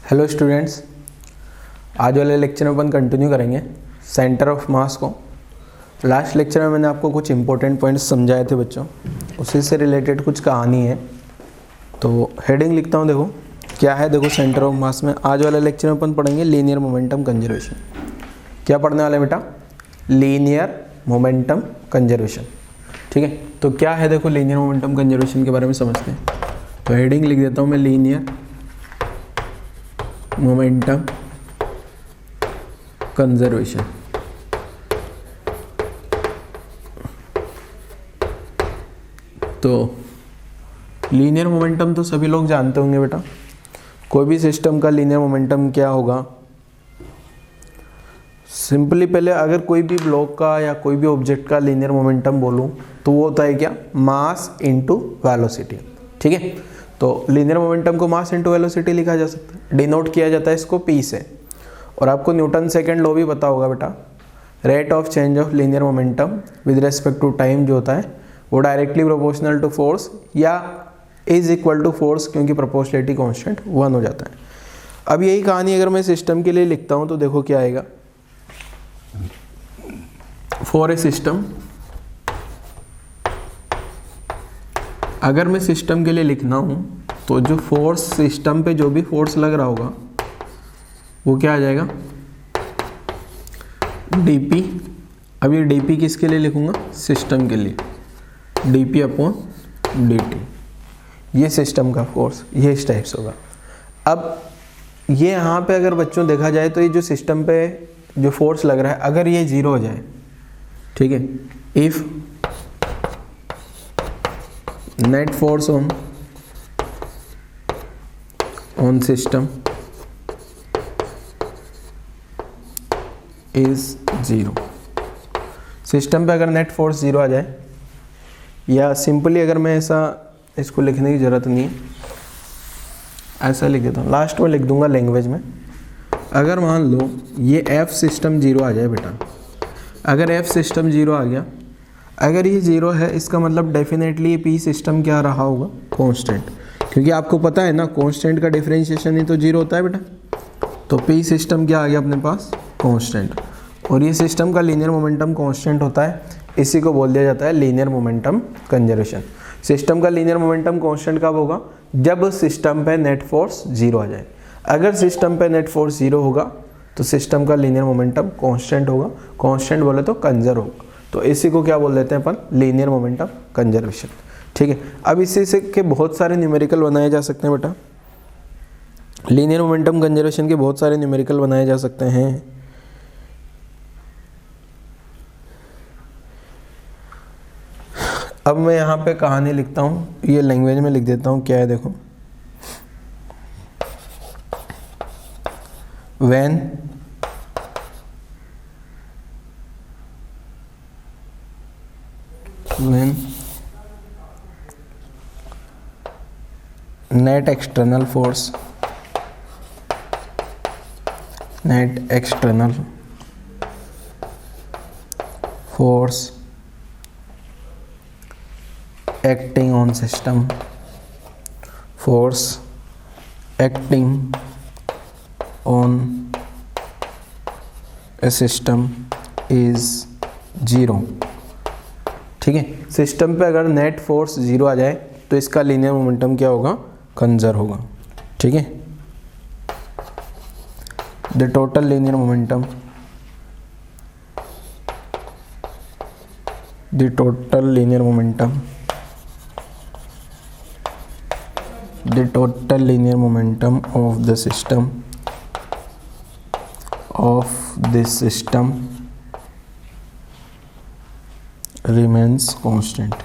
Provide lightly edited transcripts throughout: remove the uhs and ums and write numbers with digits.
Hello students, आज वाले lecture में अपन कंटिन्यू करेंगे सेंटर ऑफ मास को। लास्ट लेक्चर में मैंने आपको कुछ इंपॉर्टेंट पॉइंट्स समझाए थे बच्चों, उसी से रिलेटेड कुछ कहानी है। तो हेडिंग लिखता हूँ, देखो क्या है। देखो सेंटर ऑफ मास में आज वाले लेक्चर में अपन पढ़ेंगे लीनियर मोमेंटम कंजर्वेशन। क्या पढ़ने वाले बेटा? Linear momentum conservation. ठीक है, तो क्या है देखो लीनियर मोमेंटम कंजर्वेशन के बारे में समझते हैं। तो हेडिंग लिख देता हूँ मैं, लीनियर मोमेंटम कंजर्वेशन। तो लीनियर मोमेंटम तो सभी लोग जानते होंगे बेटा। कोई भी सिस्टम का लीनियर मोमेंटम क्या होगा? सिंपली पहले अगर कोई भी ब्लॉक का या कोई भी ऑब्जेक्ट का लीनियर मोमेंटम बोलूं तो वो होता है क्या? Mass into velocity. ठीक है, तो लीनियर मोमेंटम को मास इनटू वेलोसिटी लिखा जा सकता है, डिनोट किया जाता है इसको P से। और आपको न्यूटन सेकंड लॉ भी पता होगा बेटा, rate of change of linear momentum with respect to time जो होता है वो डायरेक्टली प्रोपोर्शनल टू फोर्स या इज इक्वल टू फोर्स, क्योंकि प्रोपोर्शनलिटी कांस्टेंट 1 हो जाता है। अब यही कहानी अगर मैं सिस्टम के लिए लिखता हूँ तो देखो क्या आएगा। फॉर ए सिस्टम, अगर मैं सिस्टम के लिए लिखना हूं तो जो फोर्स सिस्टम पे जो भी फोर्स लग रहा होगा वो क्या आ जाएगा? dp। अब ये dp किसके लिए लिखूंगा? सिस्टम के लिए, dp अपॉन dt। ये सिस्टम का फोर्स ये इस टाइप से होगा। अब ये यहाँ पे अगर बच्चों देखा जाए तो ये जो सिस्टम पे जो फोर्स लग रहा है अगर ये 0 हो जाए, ठीक है, if net force on system is 0। System पे अगर नेट फोर्स 0 आ जाए, या सिंपली अगर मैं ऐसा इसको लिखने की जरूरत नहीं है, ऐसा लिख देता हूँ, लास्ट में लिख दूंगा लैंग्वेज में। अगर मान लो ये F सिस्टम 0 आ जाए बेटा, अगर F सिस्टम 0 आ गया, अगर ये 0 है इसका मतलब डेफिनेटली ये P सिस्टम क्या रहा होगा? कांस्टेंट। क्योंकि आपको पता है ना कांस्टेंट का डिफरेंशिएशन ही तो 0 होता है बेटा। तो P सिस्टम क्या आ गया अपने पास? कांस्टेंट। और ये सिस्टम का लीनियर मोमेंटम कांस्टेंट होता है, इसी को बोल दिया जाता है लीनियर मोमेंटम कंजर्वेशन। सिस्टम का लीनियर मोमेंटम कांस्टेंट कब होगा? जब सिस्टम पे नेट फोर्स 0 आ जाए। अगर सिस्टम पे नेट फोर्स 0 होगा तो सिस्टम का लीनियर मोमेंटम कांस्टेंट होगा। कांस्टेंट बोले तो कंजर्व होगा। तो इसी को क्या बोल देते हैं अपन? Linear momentum conservation. ठीक है, अब इसी से के बहुत सारे न्यूमेरिकल बनाए जा सकते हैं बेटा। लीनियर मोमेंटम कंजर्वेशन के बहुत सारे न्यूमेरिकल बनाए जा सकते हैं। अब मैं यहाँ पे कहानी लिखता हूँ, ये लैंग्वेज में लिख देता हूँ। क्या है देखो, when net external force acting on system, force acting on a system is 0। ठीक है, सिस्टम पे अगर नेट फोर्स 0 आ जाए तो इसका लीनियर मोमेंटम क्या होगा? कंजर्व होगा। ठीक है, the total linear momentum of the system of this system remains constant,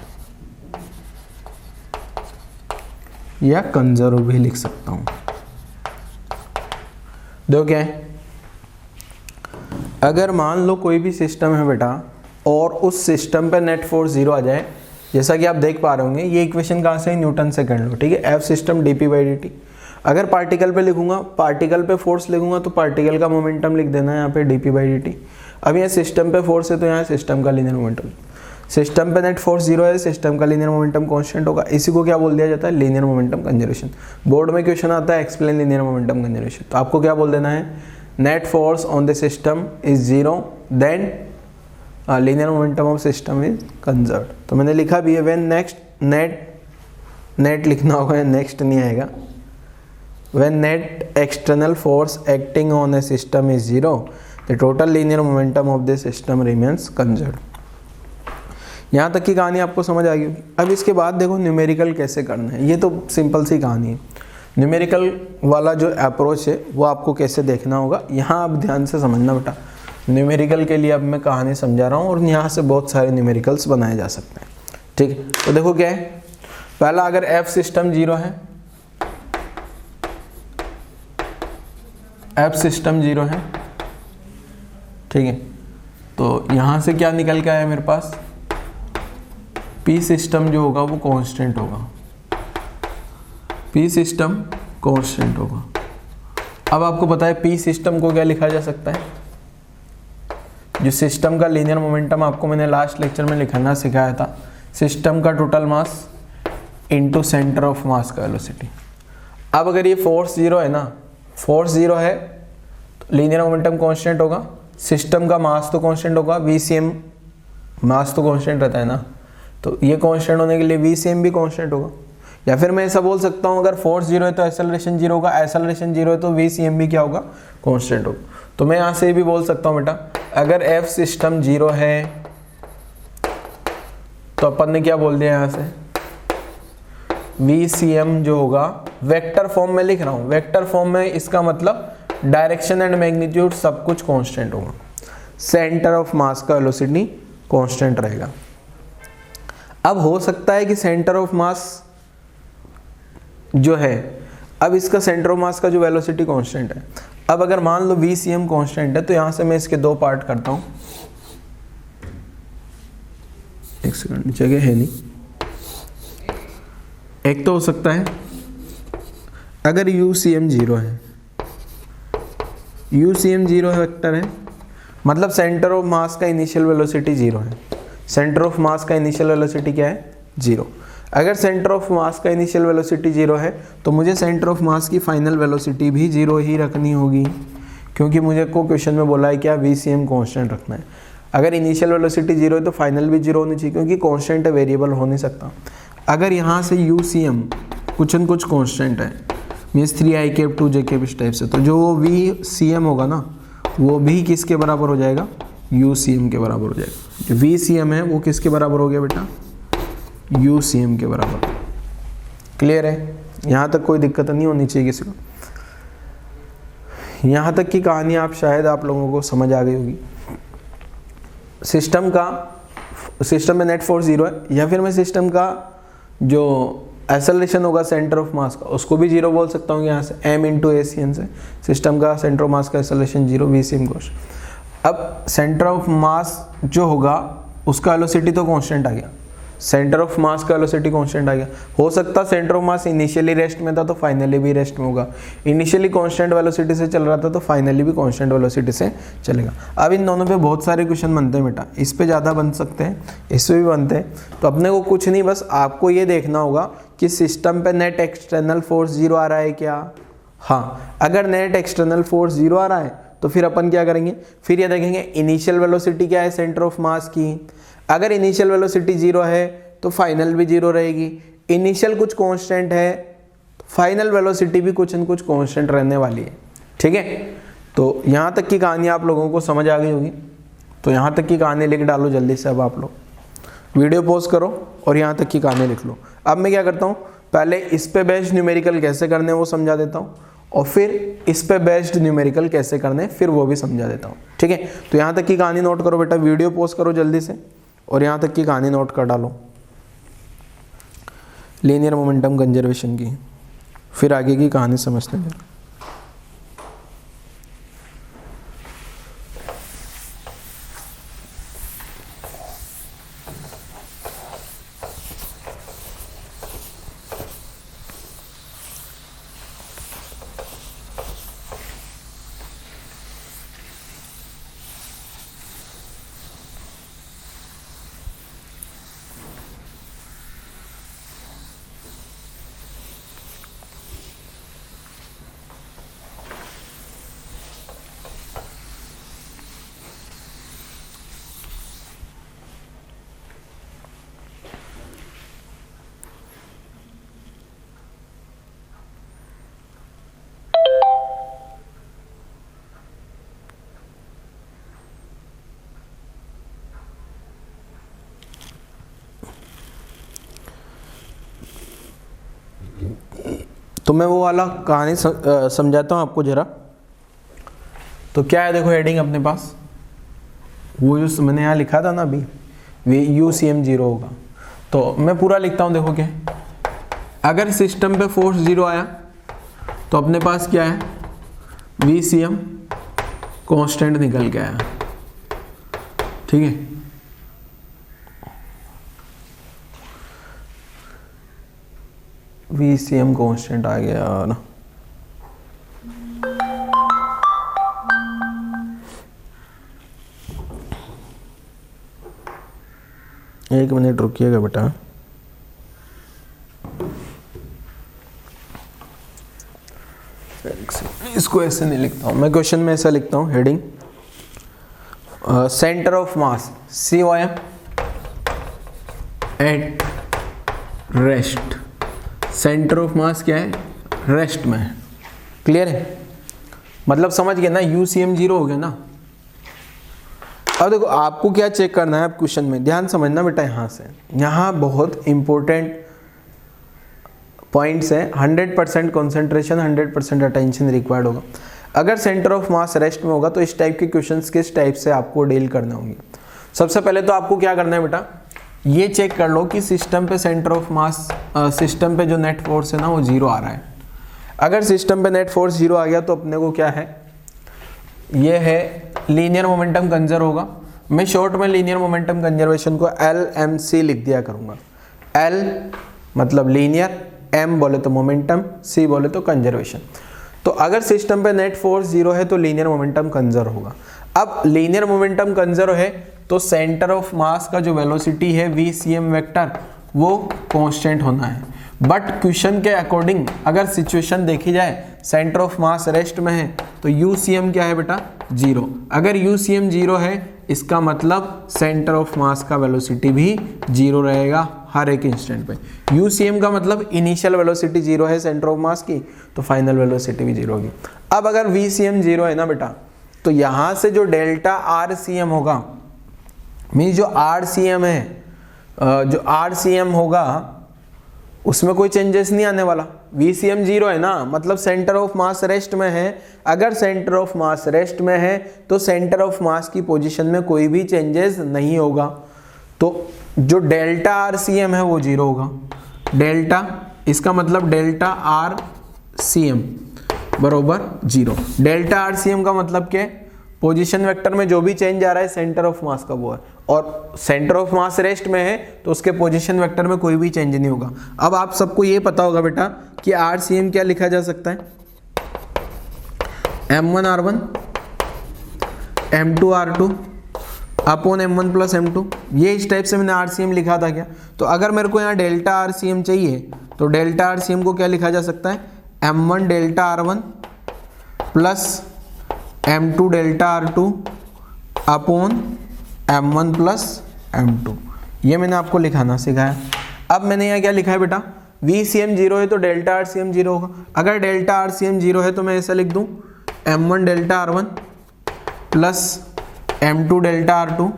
या कंजर्व भी लिख सकता हूं। देखो क्या है, अगर मान लो कोई भी सिस्टम है बेटा और उस सिस्टम पे नेट फोर्स 0 आ जाए, जैसा कि आप देख पा रहे होंगे ये इक्वेशन कहाँ से है? Newton second law. ठीक है, F सिस्टम dp/dt। अगर पार्टिकल पे लिखूंगा, पार्टिकल पे फोर्स लिखूंगा तो पार्टिकल का मोमेंटम लिख देना है यहाँ पे dp/dt। अब यहाँ सिस्टम पे फोर्स है तो यहाँ सिस्टम का लीनियर मोमेंटम। सिस्टम पे नेट फोर्स जीरो है, सिस्टम का लीनियर मोमेंटम कांस्टेंट होगा, इसी को क्या बोल दिया जाता है, लीनियर मोमेंटम कंजर्वेशन। बोर्ड में क्वेश्चन आता है एक्सप्लेन लीनियर मोमेंटम कंजर्वेशन, तो आपको क्या बोल देना है, net force on the system is zero then linear momentum of system is conserve. तो मैंने लिखा भी है व्हेन नेट लिखना होगा, नेक्स्ट नहीं आएगा। When net external force acting on A system is zero the total linear momentum of the system remains conserve. यहाँ तक की कहानी आपको समझ आ गई। अब इसके बाद देखो न्यूमेरिकल कैसे करना है, ये तो सिंपल सी कहानी है। न्यूमेरिकल वाला जो अप्रोच है वो आपको कैसे देखना होगा, यहाँ आप ध्यान से समझना बेटा। न्यूमेरिकल के लिए अब मैं कहानी समझा रहा हूँ और यहाँ से बहुत सारे न्यूमेरिकल्स बनाए जा सकते हैं, ठीक है। तो देखो क्या है, पहला अगर एफ सिस्टम जीरो है, एफ सिस्टम जीरो है, ठीक है, तो यहाँ से क्या निकल के आया मेरे पास, पी सिस्टम जो होगा वो कांस्टेंट होगा, पी सिस्टम कांस्टेंट होगा। अब आपको पता है पी सिस्टम को क्या लिखा जा सकता है, जो सिस्टम का लीनियर मोमेंटम आपको मैंने लास्ट लेक्चर में लिखना सिखाया था, सिस्टम का total mass into centre of mass का वेलोसिटी। अब अगर ये फोर्स जीरो है ना, फोर्स जीरो है तो लीनियर मोमेंटम कांस्टेंट होगा, सिस्टम का मास तो कांस्टेंट होगा, VCM मास तो कांस्टेंट रहता है ना, तो ये कांस्टेंट होने के लिए VCM भी कांस्टेंट होगा। या फिर मैं ऐसा बोल सकता हूँ अगर फोर्स जीरो है तो एक्सेलरेशन जीरो होगा, एक्सेलरेशन जीरो है तो VCM भी क्या होगा, कांस्टेंट होगा। तो मैं यहाँ से भी बोल सकता हूँ बेटा, अगर F सिस्टम जीरो है तो अपन ने क्या बोल दिया यहाँ से, VCM जो होगा, वेक्टर फॉर्म में लिख रहा हूँ, वेक्टर फॉर्म में इसका मतलब डायरेक्शन एंड मैग्नीट्यूड सब कुछ कांस्टेंट होगा, सेंटर ऑफ मास का वेलोसिटी कांस्टेंट रहेगा। अब हो सकता है कि सेंटर ऑफ मास जो है, अब इसका सेंटर ऑफ मास का जो वेलोसिटी कांस्टेंट है, अब अगर मान लो VCM कांस्टेंट है तो यहां से मैं इसके दो पार्ट करता हूं, एक सेकंड जगह है नहीं। एक तो हो सकता है अगर UCM जीरो है, UCM जीरो है, वेक्टर है, मतलब सेंटर ऑफ मास का इनिशियल वेलोसिटी जीरो है, सेंटर ऑफ मास का इनिशियल वेलोसिटी क्या है, जीरो। अगर सेंटर ऑफ मास का इनिशियल वेलोसिटी जीरो है तो मुझे सेंटर ऑफ मास की फाइनल वेलोसिटी भी जीरो ही रखनी होगी, क्योंकि मुझे को क्वेश्चन में बोला है क्या, VCM कांस्टेंट रखना है। अगर इनिशियल वेलोसिटी जीरो है तो फाइनल भी जीरो होनी चाहिए, क्योंकि कांस्टेंट है, वेरिएबल हो नहीं सकता। अगर यहाँ से UCM कुछ न कुछ कांस्टेंट है, means 3i cap 2j cap इस टाइप से, तो जो VCM होगा ना वो भी किसके बराबर हो जाएगा, UCM के बराबर हो जाएगा। जो VCM है वो किसके बराबर हो गया बेटा, UCM के बराबर। क्लियर है, यहाँ तक कोई दिक्कत नहीं होनी चाहिए किसी को। यहाँ तक की कहानी आप शायद आप लोगों को समझ आ गई होगी। सिस्टम में नेट फोर्स जीरो है, या फिर मैं सिस्टम का जो एक्सेलरेशन होगा सेंटर ऑफ मास का उसको भी जीरो बोल सकता हूँ यहाँ से, M इंटू ACN से। सिस्टम का सेंटर ऑफ मास का एक्सेलरेशन जीरो, VCM कोश। अब सेंटर ऑफ मास जो होगा उसका वेलोसिटी तो कांस्टेंट आ गया, सेंटर ऑफ मास का वेलोसिटी कांस्टेंट आ गया। हो सकता centre of mass initially rest में था तो फाइनली भी रेस्ट में होगा, इनिशियली कांस्टेंट वेलोसिटी से चल रहा था तो फाइनली भी कांस्टेंट वेलोसिटी से चलेगा। अब इन दोनों पे बहुत सारे क्वेश्चन बनते हैं बेटा, इस पे ज़्यादा बन सकते हैं, इस पे भी बनते हैं। तो अपने को कुछ नहीं, बस आपको ये देखना होगा कि सिस्टम पे नेट एक्सटर्नल फोर्स जीरो आ रहा है क्या। हाँ, अगर नेट एक्सटर्नल फोर्स जीरो आ रहा है तो फिर अपन क्या करेंगे, फिर ये देखेंगे इनिशियल वेलोसिटी क्या है सेंटर ऑफ मास की। अगर इनिशियल वेलोसिटी जीरो है तो फाइनल भी जीरो रहेगी, इनिशियल कुछ कांस्टेंट है, फाइनल वेलोसिटी भी कुछ न कुछ कांस्टेंट रहने वाली है, ठीक है। तो यहाँ तक की कहानी आप लोगों को समझ आ गई होगी। तो यहाँ तक की कहानी लिख डालो जल्दी से। अब आप लोग वीडियो पॉज करो और यहाँ तक की कहानी लिख लो। अब मैं क्या करता हूँ, पहले इस पे बेस्ड न्यूमेरिकल कैसे करने वो समझा देता हूँ, और फिर इस पे बेस्ड न्यूमेरिकल कैसे करने फिर वो भी समझा देता हूँ, ठीक है। तो यहाँ तक की कहानी नोट करो बेटा, वीडियो पॉज करो जल्दी से और यहाँ तक की कहानी नोट कर डालो लीनियर मोमेंटम कंजर्वेशन की, फिर आगे की कहानी समझते हैं। तो मैं वो वाला कहानी समझाता हूँ आपको जरा। तो क्या है, देखो हेडिंग अपने पास वो जो मैंने यहाँ लिखा था ना अभी, UCM 0 होगा। तो मैं पूरा लिखता हूँ, देखो क्या, अगर सिस्टम पे फोर्स 0 आया तो अपने पास क्या है, VCM कांस्टेंट निकल के आया, ठीक है। VCM कांस्टेंट आ गया ना, एक मिनट रुकिएगा बेटा। इसको ऐसे नहीं लिखता हूँ मैं, क्वेश्चन में ऐसा लिखता हूँ heading, centre of mass COM at rest. Centre of mass क्या है, रेस्ट में है। क्लियर है, मतलब समझ गए ना, UCM 0 हो गया ना। अब देखो आपको क्या चेक करना है, आप क्वेश्चन में ध्यान समझना बेटा। यहाँ बहुत इंपॉर्टेंट पॉइंट्स है। 100% कॉन्सेंट्रेशन, 100% अटेंशन रिक्वायर्ड होगा। अगर सेंटर ऑफ मास रेस्ट में होगा तो इस टाइप के क्वेश्चंस किस टाइप से आपको डील करना होंगे। सबसे पहले तो आपको क्या करना है बेटा, ये चेक कर लो कि सिस्टम पे सेंटर ऑफ मास, सिस्टम पे जो नेट फोर्स है ना वो 0 आ रहा है। अगर सिस्टम पे नेट फोर्स 0 आ गया तो अपने को क्या है, ये है लीनियर मोमेंटम कंजर्व होगा। मैं शॉर्ट में लीनियर मोमेंटम कंजर्वेशन को LMC लिख दिया करूंगा। L मतलब लीनियर, M बोले तो मोमेंटम, C बोले तो कंजर्वेशन। तो अगर सिस्टम पे नेट फोर्स 0 है तो लीनियर मोमेंटम कंजर्व होगा। अब लीनियर मोमेंटम कंजर्व है तो सेंटर ऑफ मास का जो वेलोसिटी है VCM वेक्टर वो कांस्टेंट होना है। बट क्वेश्चन के अकॉर्डिंग अगर सिचुएशन देखी जाए, सेंटर ऑफ मास रेस्ट में है तो UCM क्या है बेटा, 0। अगर UCM 0 है इसका मतलब सेंटर ऑफ मास का वेलोसिटी भी 0 रहेगा हर एक इंस्टेंट पे। UCM का मतलब इनिशियल वेलोसिटी 0 है सेंटर ऑफ मास की, तो फाइनल वेलोसिटी भी 0 होगी। अब अगर VCM 0 है ना बेटा, तो यहाँ से जो डेल्टा RCM होगा, मीन्स जो RCM है, जो RCM होगा उसमें कोई चेंजेस नहीं आने वाला। VCM 0 है ना, मतलब सेंटर ऑफ मास रेस्ट में है। अगर सेंटर ऑफ मास रेस्ट में है तो सेंटर ऑफ मास की पोजीशन में कोई भी चेंजेस नहीं होगा। तो जो डेल्टा RCM है वो 0 होगा। डेल्टा, इसका मतलब डेल्टा RCM बरोबर 0। डेल्टा RCM का मतलब क्या है, पोजीशन वेक्टर में जो भी चेंज आ रहा है सेंटर ऑफ मास का वो है, और सेंटर ऑफ मास रेस्ट में है तो उसके पोजीशन वेक्टर में कोई भी चेंज नहीं होगा। अब आप सबको ये पता होगा बेटा कि RCM क्या लिखा जा सकता है, M1R1 M2R2 upon M1 plus M2। ये इस टाइप से मैंने RCM लिखा था क्या। तो अगर मेरे को यहाँ डेल्टा RCM चाहिए तो डेल्टा RCM को क्या लिखा जा सकता है, M1 delta R1 plus M2 delta R2 upon M1 plus M2। ये मैंने आपको लिखाना सिखाया। अब मैंने यहाँ क्या लिखा है बेटा, VCM 0 है तो डेल्टा RCM 0 होगा। अगर डेल्टा RCM 0 है तो मैं ऐसा लिख दूँ, M1 delta R1 plus M2 delta R2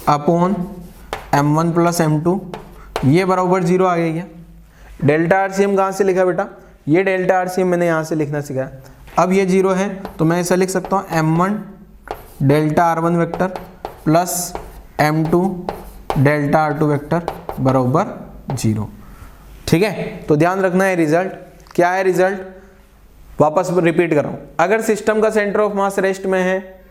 upon M1 plus M2, ये बराबर 0 आ गया। डेल्टा RCM कहाँ से लिखा बेटा, ये डेल्टा RCM मैंने यहाँ से लिखना सिखाया। अब ये 0 है तो मैं ऐसा लिख सकता हूँ, M1 delta R1 vector plus M2 delta R2 vector बराबर 0। ठीक है, तो ध्यान रखना है रिजल्ट क्या है। रिजल्ट वापस रिपीट कर रहा हूँ, अगर सिस्टम का सेंटर ऑफ मास रेस्ट में है,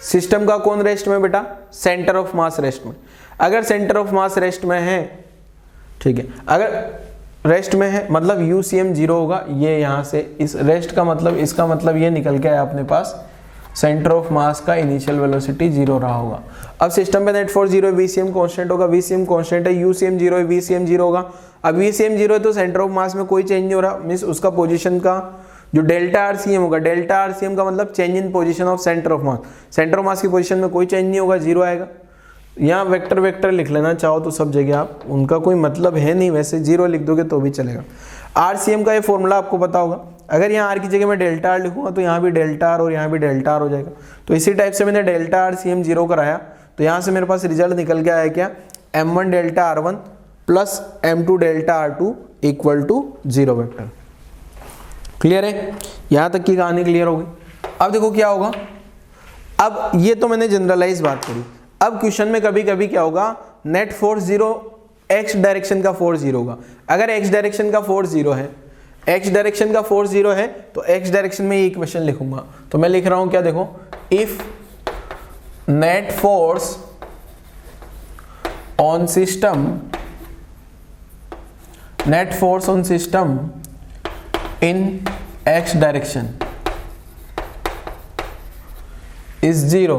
सिस्टम का कौन रेस्ट में बेटा, सेंटर ऑफ मास रेस्ट में। अगर सेंटर ऑफ मास रेस्ट में है, ठीक है, अगर रेस्ट में है मतलब UCM 0 होगा। ये यहाँ से इस रेस्ट का मतलब, इसका मतलब ये निकल के आया अपने पास, सेंटर ऑफ मास का इनिशियल वेलोसिटी 0 रहा होगा। अब सिस्टम पे नेट फोर्स 0 है, VCM कांस्टेंट होगा, VCM कांस्टेंट है, UCM 0 है, VCM 0 होगा। अब VCM 0 है तो सेंटर ऑफ मास में कोई चेंज नहीं हो रहा, मीन्स उसका पोजीशन का जो डेल्टा RCM होगा, डेल्टा RCM का मतलब change in position of centre of mass. Centre of mass की पोजीशन में कोई चेंज नहीं होगा, 0 आएगा। यहाँ वेक्टर वेक्टर लिख लेना चाहो तो सब जगह आप, उनका कोई मतलब है नहीं, वैसे 0 लिख दोगे तो भी चलेगा। RCM का ये फॉर्मूला आपको पता होगा। अगर यहाँ R की जगह मैं डेल्टा R लिखूंगा तो यहाँ भी डेल्टा R और यहाँ भी डेल्टा R हो जाएगा। तो इसी टाइप से मैंने डेल्टा RCM 0 कराया, तो यहाँ से मेरे पास रिजल्ट निकल के आया क्या, M1 delta R1 plus M2 delta R2 equal to 0 vector. Clear है? यहां तक की कहानी क्लियर हो गई। अब देखो क्या होगा, अब ये तो मैंने जनरलाइज बात करी। अब क्वेश्चन में कभी कभी क्या होगा, नेट फोर्स 0, एक्स डायरेक्शन का फोर्स 0 होगा। अगर एक्स डायरेक्शन का फोर्स 0 है, एक्स डायरेक्शन का फोर्स 0 है तो एक्स डायरेक्शन में ये इक्वेशन लिखूंगा। तो मैं लिख रहा हूं क्या, देखो, if net force on system, net force on system in x direction is 0,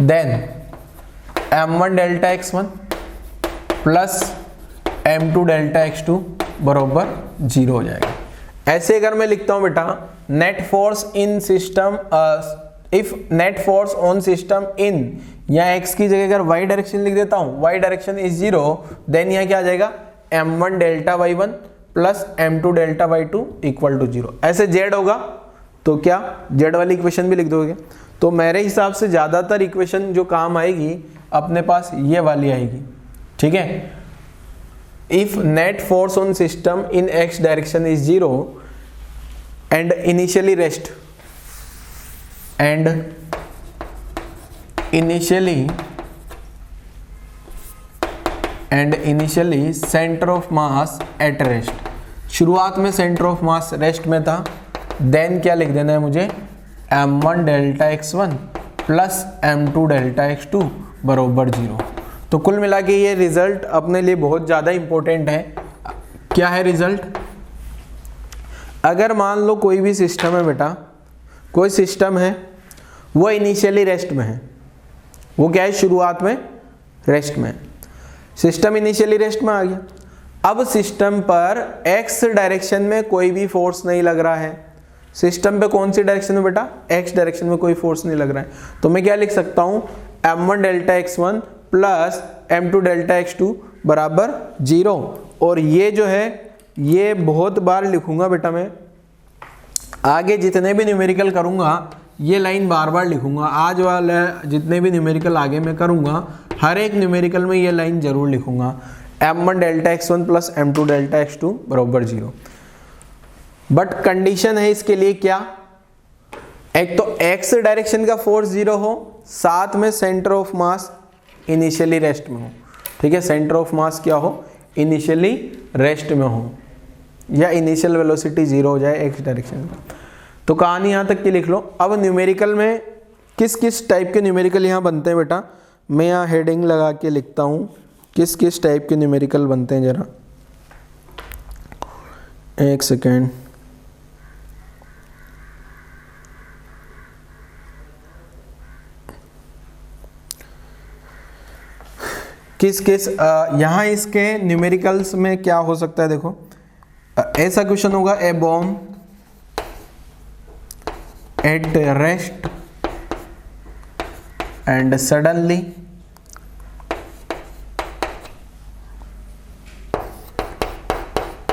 then m1 delta x1 plus m2 delta x2 बराबर 0 हो जाएगा। ऐसे अगर मैं लिखता हूं बेटा, net force in system, if net force on system in, या x की जगह अगर y डायरेक्शन लिख देता हूं, y डायरेक्शन इज 0, देन यहां क्या आ जाएगा, m1 delta y1 plus m2 delta y2 equal to 0। ऐसे z होगा तो क्या z वाली इक्वेशन भी लिख दोगे। तो मेरे हिसाब से ज्यादातर इक्वेशन जो काम आएगी अपने पास ये वाली आएगी, ठीक है। If net force on system in x direction is 0 and initially rest, and initially centre of mass at rest, शुरुआत में सेंटर ऑफ मास रेस्ट में था, देन क्या लिख देना है मुझे, m1 delta x1 plus m2 delta x2 बराबर 0। तो कुल मिला के ये रिजल्ट अपने लिए बहुत ज़्यादा इंपॉर्टेंट है। क्या है रिजल्ट? अगर मान लो कोई भी सिस्टम है बेटा, कोई सिस्टम है वो इनिशियली रेस्ट में है, वो क्या है, शुरुआत में रेस्ट में, सिस्टम इनिशियली रेस्ट में आ गया। अब सिस्टम पर x डायरेक्शन में कोई भी फोर्स नहीं लग रहा है। सिस्टम पे कौन सी डायरेक्शन में बेटा, x डायरेक्शन में कोई फोर्स नहीं लग रहा है। तो मैं क्या लिख सकता हूं, m1 delta x1 plus m2 delta x2 बराबर 0। और ये जो है ये बहुत बार लिखूंगा बेटा, मैं आगे जितने भी न्यूमेरिकल करूंगा ये लाइन बार बार लिखूंगा। आज वाला जितने भी न्यूमेरिकल आगे मैं करूंगा हर एक न्यूमेरिकल में ये लाइन जरूर लिखूंगा, m1 delta x1 plus m2 delta x2 बराबर 0। बट कंडीशन है इसके लिए क्या, एक तो x डायरेक्शन का फोर्स 0 हो, साथ में centre of mass initially rest में हो, ठीक है, सेंटर ऑफ मास क्या हो, इनिशियली रेस्ट में हो, या इनिशियल वेलोसिटी 0 हो जाए x डायरेक्शन का। तो कहानी यहाँ तक की लिख लो। अब न्यूमेरिकल में किस किस टाइप के न्यूमेरिकल यहाँ बनते हैं बेटा, मैं यहाँ हेडिंग लगा के लिखता हूँ किस किस टाइप के न्यूमेरिकल बनते हैं, जरा एक सेकेंड। किस किस यहाँ इसके न्यूमेरिकल्स में क्या हो सकता है, देखो ऐसा क्वेश्चन होगा, a bomb at rest and suddenly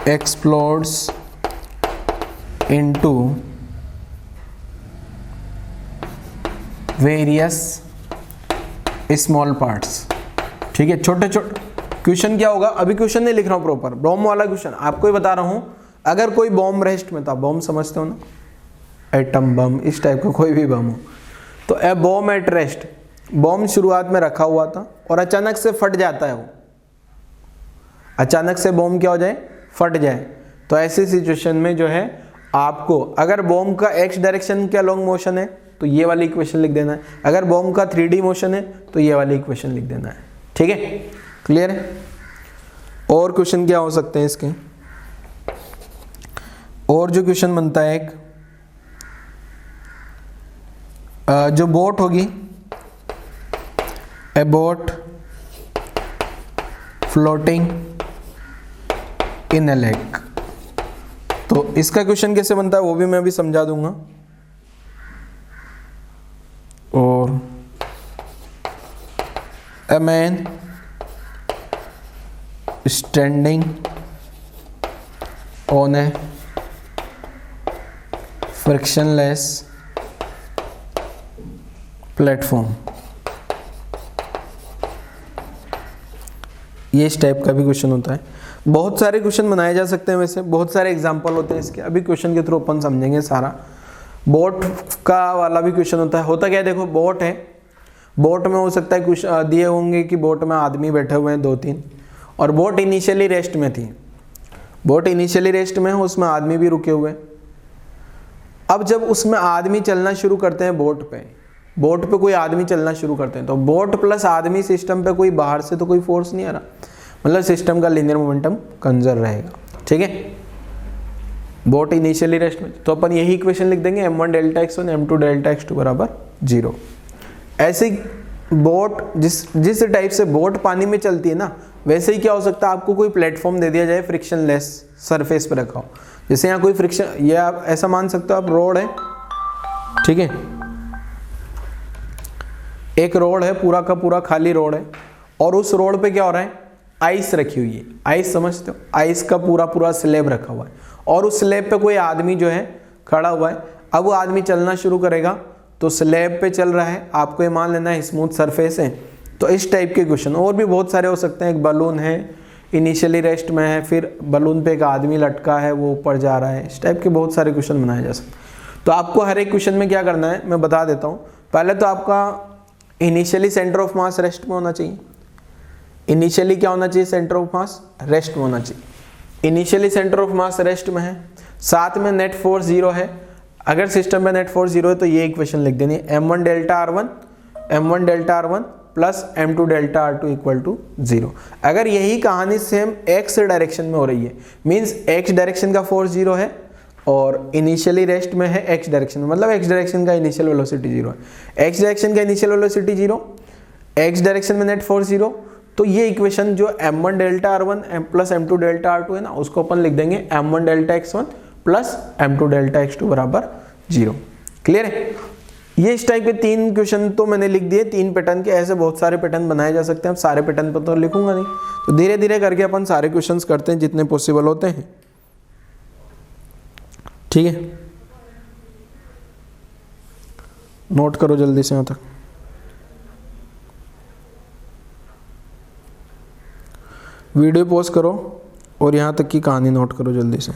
explodes into various small parts, ठीक है, छोटे छोटे। क्वेश्चन क्या होगा, अभी क्वेश्चन नहीं लिख रहा हूं प्रॉपर, बॉम्ब वाला क्वेश्चन आपको ही बता रहा हूं। अगर कोई बॉम्ब रेस्ट में था, बॉम्ब समझते हो ना, एटम बम, इस टाइप का कोई भी बम हो, तो ए बॉम्ब एट रेस्ट, बॉम्ब शुरुआत में रखा हुआ था और अचानक से फट जाता है, वो अचानक से बॉम्ब क्या हो जाए, फट जाए। तो ऐसी सिचुएशन में जो है आपको, अगर बॉम्ब का x डायरेक्शन का लॉन्ग मोशन है तो ये वाली इक्वेशन लिख देना है, अगर बॉम्ब का 3D मोशन है तो ये वाली इक्वेशन लिख देना है, ठीक है, क्लियर है। और क्वेश्चन क्या हो सकते हैं इसके, और जो क्वेश्चन बनता है एक, जो बोट होगी, ए boat floating in A lake, तो इसका क्वेश्चन कैसे बनता है वो भी मैं अभी समझा दूंगा। और a man standing on A frictionless platform ये इस टाइप का भी क्वेश्चन होता है। बहुत सारे क्वेश्चन बनाए जा सकते हैं, वैसे बहुत सारे एग्जाम्पल होते हैं इसके, अभी क्वेश्चन के थ्रू अपन समझेंगे सारा। बोट का वाला भी क्वेश्चन होता क्या है, देखो बोट है, बोट में हो सकता है कुछ दिए होंगे कि बोट में आदमी बैठे हुए हैं 2-3, और बोट इनिशियली रेस्ट में थी, बोट इनिशियली रेस्ट में है, उसमें आदमी भी रुके हुए हैं। अब जब उसमें आदमी चलना शुरू करते हैं, बोट पे कोई आदमी चलना शुरू करते हैं, तो बोट प्लस आदमी सिस्टम पे कोई बाहर से तो कोई फोर्स नहीं आ रहा, मतलब सिस्टम का लीनियर मोमेंटम कंजर्व रहेगा। ठीक है, बोट इनिशियली रेस्ट में, तो अपन यही इक्वेशन लिख देंगे m1 delta x1 m2 delta x2 बराबर 0। ऐसे बोट जिस टाइप से बोट पानी में चलती है ना, वैसे ही क्या हो सकता है, आपको कोई प्लेटफॉर्म दे दिया जाए फ्रिक्शनलेस सरफेस पे रखा हो, जैसे यहाँ कोई फ्रिक्शन, ये आप ऐसा मान सकते हो आप रोड है, ठीक है, एक रोड है, पूरा का पूरा खाली रोड है, और उस रोड पे क्या हो रहा है, आइस रखी हुई है, आइस समझते हो, आइस का पूरा स्लैब रखा हुआ है, और उस स्लैब पे कोई आदमी जो है खड़ा हुआ है। अब वो आदमी चलना शुरू करेगा, तो स्लैब पे चल रहा है, आपको ये मान लेना है स्मूथ सरफेस है। तो इस टाइप के क्वेश्चन और भी बहुत सारे हो सकते हैं। एक बलून है, इनिशियली रेस्ट में है, फिर बलून पे एक आदमी लटका है, वो ऊपर जा रहा है, इस टाइप के बहुत सारे क्वेश्चन बनाए जा सकते हैं। तो आपको हर एक क्वेश्चन में क्या करना है मैं बता देता हूँ। पहले तो आपका initially centre of mass rest में होना चाहिए। इनिशियली क्या होना चाहिए, सेंटर ऑफ मास रेस्ट में होना चाहिए। Initially centre of mass rest में है, साथ में नेट फोर्स 0 है। अगर सिस्टम में नेट फोर्स 0 है तो ये इक्वेशन लिख देनी है, m1 delta r1 plus m2 delta r2 equal to 0। अगर यही कहानी सेम x डायरेक्शन में हो रही है, मीन्स x डायरेक्शन का फोर्स 0 है और इनिशियली रेस्ट में है x डायरेक्शन में, मतलब x डायरेक्शन का इनिशियल वेलोसिटी 0 है, x डायरेक्शन का इनिशियल वेलोसिटी 0, x डायरेक्शन में नेट फोर्स 0। तो ये इक्वेशन जो m1 delta r1 plus m2 delta r2 है ना, उसको अपन लिख देंगे m1 delta x1 plus m2 delta x2 बराबर 0। क्लियर है? ये इस टाइप के 3 क्वेश्चन तो मैंने लिख दिए, 3 पैटर्न के। ऐसे बहुत सारे पैटर्न बनाए जा सकते हैं। अब सारे पैटर्न पर तो लिखूंगा नहीं, तो धीरे धीरे करके अपन सारे क्वेश्चंस करते हैं जितने पॉसिबल होते हैं। ठीक है, नोट करो जल्दी से यहाँ तक। वीडियो पॉज करो और यहाँ तक की कहानी नोट करो जल्दी से।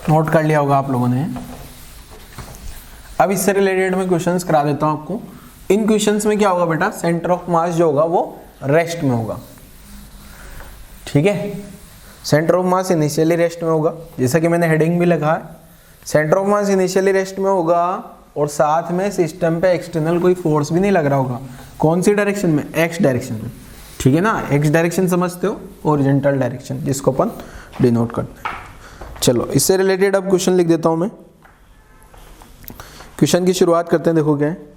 नोट कर लिया होगा आप लोगों ने। अब इससे रिलेटेड मैं क्वेश्चंस करा देता हूं आपको। इन क्वेश्चंस में क्या होगा बेटा, सेंटर ऑफ मास जो होगा वो रेस्ट में होगा। ठीक है, centre of mass initially rest में होगा, जैसा कि मैंने हेडिंग भी लिखा है, centre of mass initially rest में होगा और साथ में सिस्टम पे एक्सटर्नल कोई फोर्स भी नहीं लग रहा होगा। कौन सी डायरेक्शन में, एक्स डायरेक्शन में। ठीक है ना, एक्स डायरेक्शन समझते हो, ओरिजेंटल डायरेक्शन जिसको अपन डिनोट करते हैं। चलो इससे रिलेटेड अब क्वेश्चन लिख देता हूं मैं। क्वेश्चन की शुरुआत करते हैं, देखो क्या है।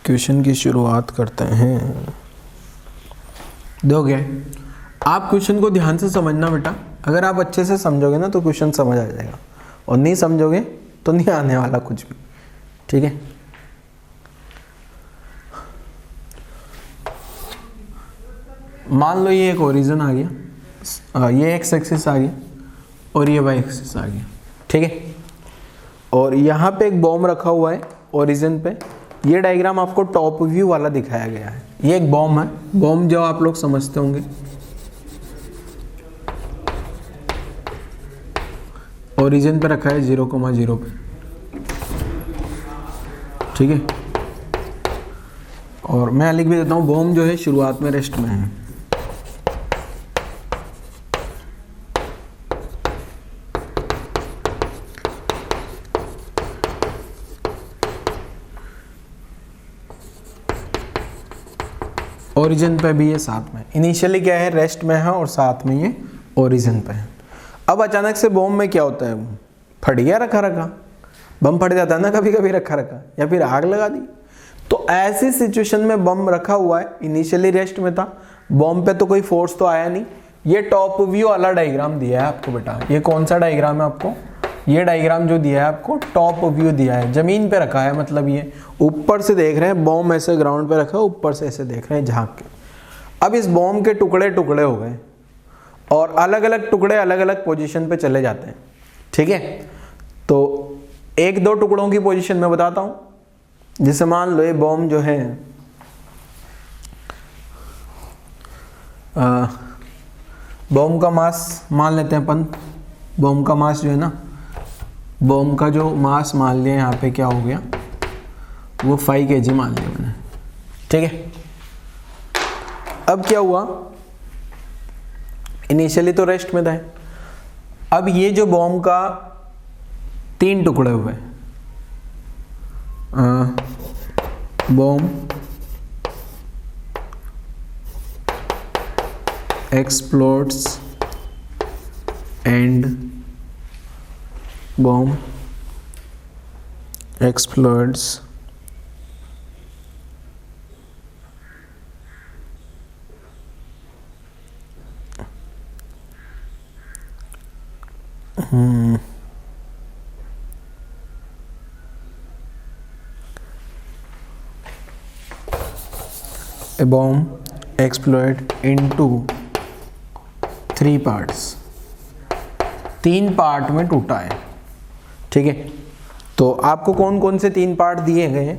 क्वेश्चन की शुरुआत करते हैं। दोगे आप क्वेश्चन को ध्यान से समझना बेटा। अगर आप अच्छे से समझोगे ना तो क्वेश्चन समझ आ जाएगा, और नहीं समझोगे तो नहीं आने वाला कुछ भी। ठीक है, मान लो ये एक ओरिजिन आ गया, ये एक्स एक्सिस आ गया और ये वाई एक्सिस आ गया। ठीक है, और यहाँ पे एक बॉम्ब रखा हुआ है ओरिजिन पे। ये डायग्राम आपको टॉप व्यू वाला दिखाया गया है। ये एक बॉम्ब है, बॉम्ब जो आप लोग समझते होंगे, ओरिजिन पे रखा है 0,0 पे, ठीक है। और मैं लिख भी देता हूँ, बॉम्ब जो है शुरुआत में रेस्ट में है। ओरिजिन पे भी ये साथ में, इनिशियली क्या है रेस्ट में है और साथ में ये ओरिजिन पे है। अब अचानक से बॉम्ब में क्या होता है, फट गया रखा रखा, बम फट जाता है ना कभी कभी रखा रखा, या फिर आग लगा दी। तो ऐसी सिचुएशन में बम रखा हुआ है, इनिशियली रेस्ट में था, बॉम्ब पे तो कोई फोर्स तो आया नहीं। ये टॉप व्यू वाला डायग्राम दिया है आपको बेटा, ये कौन सा डायग्राम है आपको, ये डायग्राम जो दिया है आपको टॉप व्यू दिया है, जमीन पे रखा है, मतलब ये ऊपर से देख रहे हैं, बॉम्ब ऐसे ग्राउंड पे रखा है, ऊपर से ऐसे देख रहे हैं झांक के। अब इस बॉम्ब के टुकड़े टुकड़े हो गए और अलग अलग टुकड़े अलग अलग पोजीशन पे चले जाते हैं, ठीक है। तो एक दो टुकड़ों की पोजीशन मैं बताता हूँ। जैसे मान लो ये बॉम्ब जो है बॉम्ब का मास मान लेते हैं अपन, बॉम्ब का मास जो है ना, बॉम्ब का जो मास मान लिया यहाँ पे क्या हो गया, वो 5 kg मान लिया मैंने, ठीक है। अब क्या हुआ, इनिशियली तो रेस्ट में था, अब ये जो बॉम्ब का 3 टुकड़े हुए, bomb explodes and bomb explodes a bomb explode into 3 parts, 3 part में टूटा है, ठीक है। तो आपको कौन कौन से 3 पार्ट दिए गए हैं,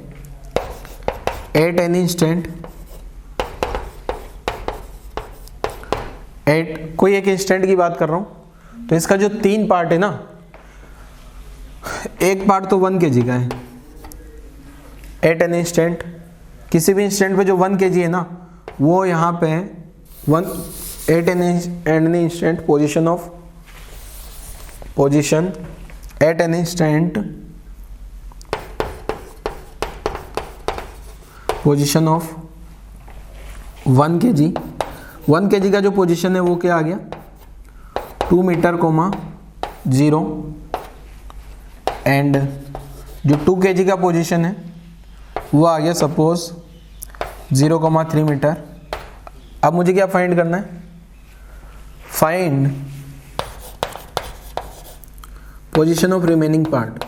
एट एन इंस्टेंट, एट कोई एक इंस्टेंट की बात कर रहा हूं, तो इसका जो 3 पार्ट है ना, एक पार्ट तो 1 kg का है, एट एन इंस्टेंट, किसी भी इंस्टेंट पे जो 1 kg है ना, वो यहाँ पे at an instant position of at an instant position of 1 kg, 1 kg का जो पोजीशन है वो क्या आ गया 2 मीटर, 0, एंड जो 2 kg का पोजीशन है वो आ गया सपोज 0,3 मीटर। अब मुझे क्या फाइंड करना है, find position of remaining part,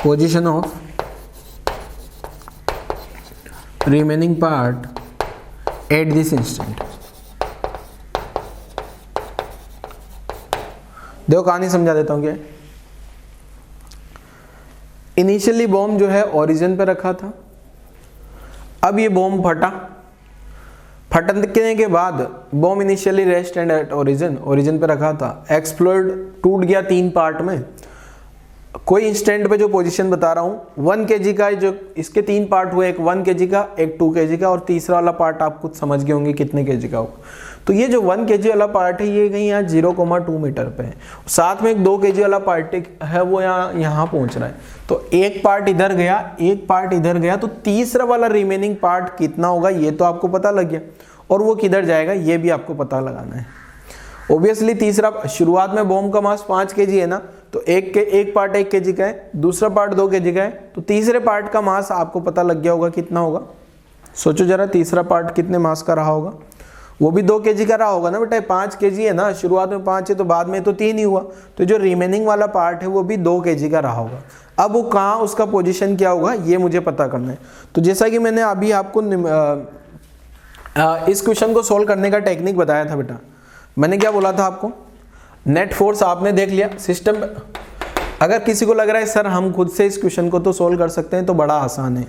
position of remaining part at this instant. देखो कहानी समझा देता हूं क्या। इनिशियली बॉम्ब जो है ओरिजिन पे रखा था, अब ये बॉम्ब फटने के बाद bomb initially rest and at origin पे रखा था, एक्सप्लोड टूट गया 3 पार्ट में। कोई इंस्टेंट पे जो पोजीशन बता रहा हूँ 1 kg का, जो इसके 3 पार्ट हुए, एक 1 kg का, एक 2 kg का, और तीसरा वाला पार्ट आप खुद समझ गए होंगे कितने kg का होगा। तो ये जो 1 kg वाला पार्ट है ये कहीं यहाँ 0,2 मीटर पे है, साथ में एक 2 kg वाला पार्ट है वो यहाँ पहुँच रहा है। तो एक पार्ट इधर गया, एक पार्ट इधर गया, तो तीसरा वाला रिमेनिंग पार्ट कितना होगा ये तो आपको पता लग गया, और वो किधर जाएगा ये भी आपको पता लगाना है। ऑब्वियसली तीसरा, शुरुआत में बॉम्ब का मास 5 kg है ना, तो एक पार्ट 1 kg का है, दूसरा पार्ट 2 kg का है, तो तीसरे पार्ट का मास आपको पता लग गया होगा कितना होगा। सोचो जरा तीसरा पार्ट कितने मास का रहा होगा, वो भी 2 kg का रहा होगा ना बेटा, 5 kg है ना, शुरुआत में 5 है तो बाद में तो 3 ही हुआ, तो जो रिमेनिंग वाला पार्ट है वो भी 2 kg का रहा होगा। अब वो कहाँ, उसका पोजीशन क्या होगा ये मुझे पता करना है। तो जैसा कि मैंने अभी आपको इस क्वेश्चन को सोल्व करने का टेक्निक बताया था बेटा, मैंने क्या बोला था आपको, नेट फोर्स आपने देख लिया सिस्टम। अगर किसी को लग रहा है सर हम खुद से इस क्वेश्चन को तो सोल्व कर सकते हैं, तो बड़ा आसान है,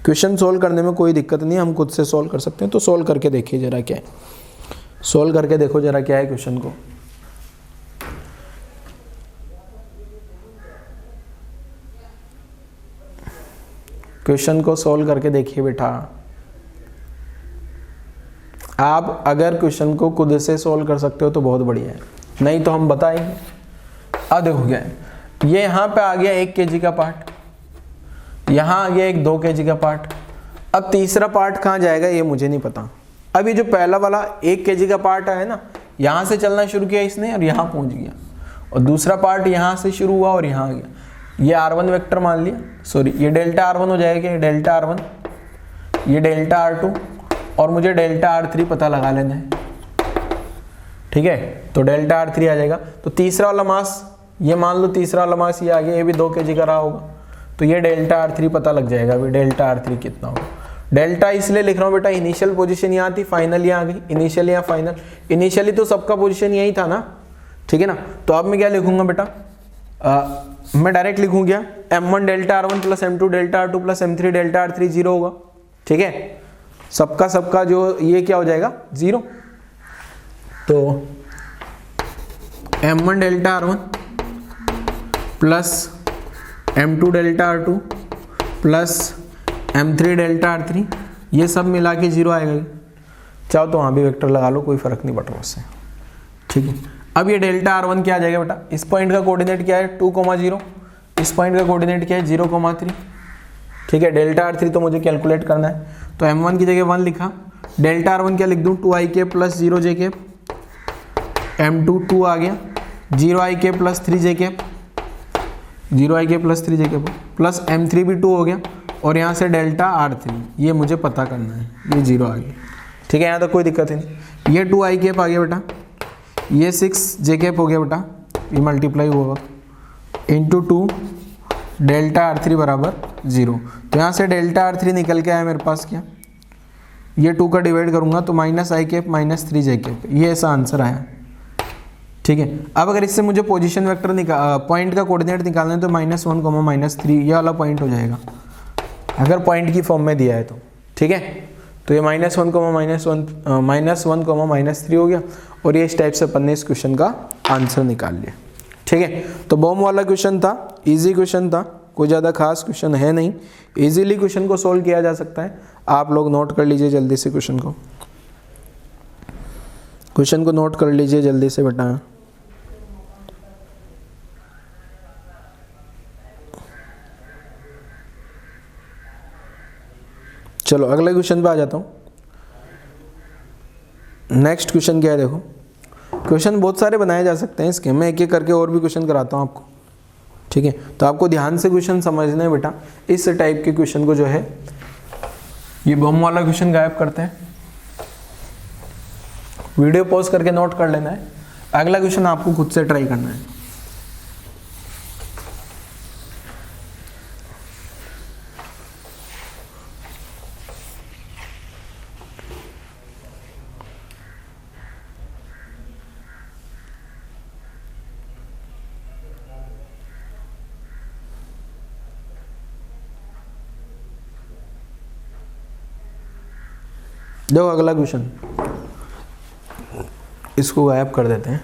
क्वेश्चन सोल्व करने में कोई दिक्कत नहीं है, हम खुद से सोल्व कर सकते हैं। तो सोल्व करके देखिए जरा क्या है, सोल्व करके देखो जरा क्या है क्वेश्चन को। क्वेश्चन को सोल्व करके देखिए बेटा। आप अगर क्वेश्चन को खुद से सोल्व कर सकते हो तो बहुत बढ़िया है, नहीं तो हम बताएंगे। अब देखो क्या है, ये यहाँ पे आ गया 1 kg का पार्ट, यहाँ आ गया एक 2 kg का पार्ट। अब तीसरा पार्ट कहाँ जाएगा ये मुझे नहीं पता। अब ये जो पहला वाला 1 kg का पार्ट है ना, यहाँ से चलना शुरू किया इसने और यहाँ पहुँच गया, और दूसरा पार्ट यहाँ से शुरू हुआ और यहाँ आ गया। ये R1 वेक्टर मान लिया, सॉरी ये डेल्टा R1 हो जाएगा, ये डेल्टा R1, ये डेल्टा R2, और मुझे डेल्टा R3 पता लगा लेना है। ठीक है, तो डेल्टा R3 आ जाएगा। तो तीसरा वाला मास, ये मान लो तीसरा वाला मास ये आ गया, ये भी 2 kg का रहा होगा, तो ये डेल्टा R3 पता लग जाएगा। अभी डेल्टा R3 कितना होगा, डेल्टा इसलिए लिख रहा हूँ बेटा, इनिशियल पोजीशन यहाँ थी, फाइनल यहाँ आ गई, इनिशियल यहाँ फाइनल। इनिशियली तो सबका पोजीशन यही था ना, ठीक है ना। तो अब मैं क्या लिखूंगा बेटा, मैं डायरेक्ट लिखूँ क्या, M1 delta R1 plus M2 delta R2 plus M3 delta R3 0 होगा। ठीक है, सबका जो ये क्या हो जाएगा 0। तो M1 delta R1 plus M2 delta R2 plus M3 delta R3, ये सब मिला के 0 आएगा। चाहो तो वहाँ भी वेक्टर लगा लो, कोई फर्क नहीं पड़ रहा उससे। ठीक है, अब ये डेल्टा R1 क्या आ जाएगा बेटा, इस पॉइंट का कोऑर्डिनेट क्या है 2,0, इस पॉइंट का कोऑर्डिनेट क्या है 0,3। ठीक है, डेल्टा R3 तो मुझे कैलकुलेट करना है, तो M1 की जगह 1 लिखा, डेल्टा R1 क्या लिख दूँ 2i प्लस 0j, M2 2 आ गया, 0i plus 3j, 0i plus 3j plus M3 भी 2 हो गया, और यहाँ से डेल्टा R3 ये मुझे पता करना है, ये 0 आ गया। ठीक है, यहाँ तक कोई दिक्कत ही नहीं। ये 2i आ गया बेटा, ये 6j हो गया बेटा, ये मल्टीप्लाई होगा इंटू 2 डेल्टा R3 बराबर 0। तो यहाँ से डेल्टा R3 निकल के आया मेरे पास क्या, ये 2 का डिवाइड करूँगा तो -i माइनस 3j, ये ऐसा आंसर आया। ठीक है, अब अगर इससे मुझे पोजीशन वेक्टर पॉइंट का कोऑर्डिनेट निकालना है तो -1, -3 ये वाला पॉइंट हो जाएगा, अगर पॉइंट की फॉर्म में दिया है तो। ठीक है, तो ये -1, -3 हो गया, और ये इस टाइप से अपन ने इस क्वेश्चन का आंसर निकाल लिया। ठीक है, तो बॉम्ब वाला क्वेश्चन था, इजी क्वेश्चन था, कोई ज़्यादा खास क्वेश्चन है नहीं, इजीली क्वेश्चन को सोल्व किया जा सकता है। आप लोग नोट कर लीजिए जल्दी से क्वेश्चन को नोट कर लीजिए जल्दी से बेटा। चलो अगले क्वेश्चन पे आ जाता हूँ। नेक्स्ट क्वेश्चन क्या है, देखो क्वेश्चन बहुत सारे बनाए जा सकते हैं इसके, मैं एक एक करके और भी क्वेश्चन कराता हूँ आपको। ठीक है, तो आपको ध्यान से क्वेश्चन समझना है बेटा। इस टाइप के क्वेश्चन को जो है, ये बम वाला क्वेश्चन गायब करते हैं, वीडियो पॉज करके नोट कर लेना है। अगला क्वेश्चन आपको खुद से ट्राई करना है। देखो अगला क्वेश्चन, इसको गायब कर देते हैं।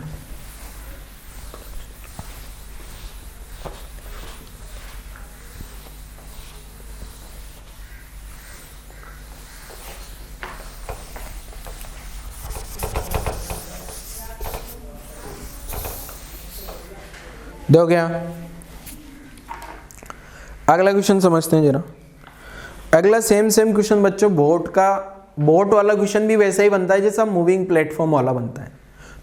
देखो क्या, अगला क्वेश्चन समझते हैं जरा। अगला सेम क्वेश्चन बच्चों, बोट वाला क्वेश्चन भी वैसा ही बनता है जैसा मूविंग प्लेटफॉर्म वाला बनता है,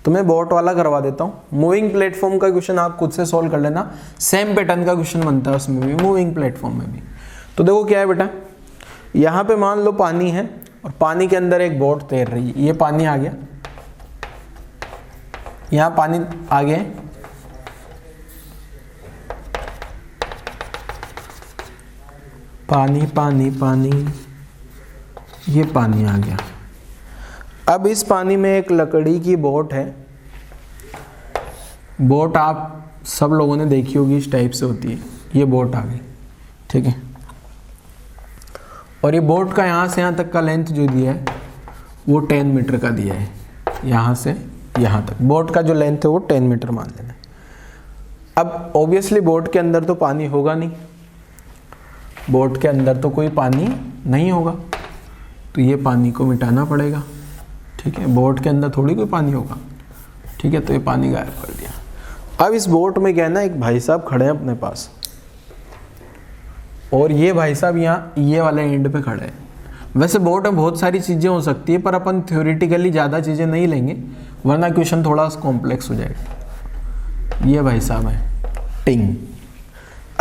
तो मैं बोट वाला करवा देता हूँ। मूविंग प्लेटफॉर्म का क्वेश्चन आप खुद से सॉल्व कर लेना, सेम पैटर्न का क्वेश्चन बनता है उसमें भी, मूविंग प्लेटफॉर्म में भी। तो देखो क्या है बेटा, यहाँ पे मान लो पानी है और पानी के अंदर एक बोट तैर रही है। ये पानी आ गया, यहाँ पानी आ गया, पानी पानी पानी, ये पानी आ गया। अब इस पानी में एक लकड़ी की बोट है। बोट आप सब लोगों ने देखी होगी, इस टाइप से होती है। ये बोट आ गई, ठीक है। और ये बोट का यहाँ से यहाँ तक का लेंथ जो दिया है वो 10 मीटर का दिया है, यहाँ से यहाँ तक बोट का जो लेंथ है वो 10 मीटर मान लेना है। अब ऑब्वियसली बोट के अंदर तो पानी होगा नहीं, बोट के अंदर तो कोई पानी नहीं होगा, तो ये पानी को मिटाना पड़ेगा, ठीक है। बोट के अंदर थोड़ी कोई पानी होगा, ठीक है, तो ये पानी गायब कर दिया। अब इस बोट में क्या है ना, एक भाई साहब खड़े हैं अपने पास, और ये भाई साहब यहाँ ये वाले एंड पे खड़े हैं। वैसे बोट में बहुत सारी चीज़ें हो सकती है, पर अपन थ्योरेटिकली ज़्यादा चीज़ें नहीं लेंगे, वरना क्वेश्चन थोड़ा कॉम्प्लेक्स हो जाएगा। ये भाई साहब हैं, टिंग।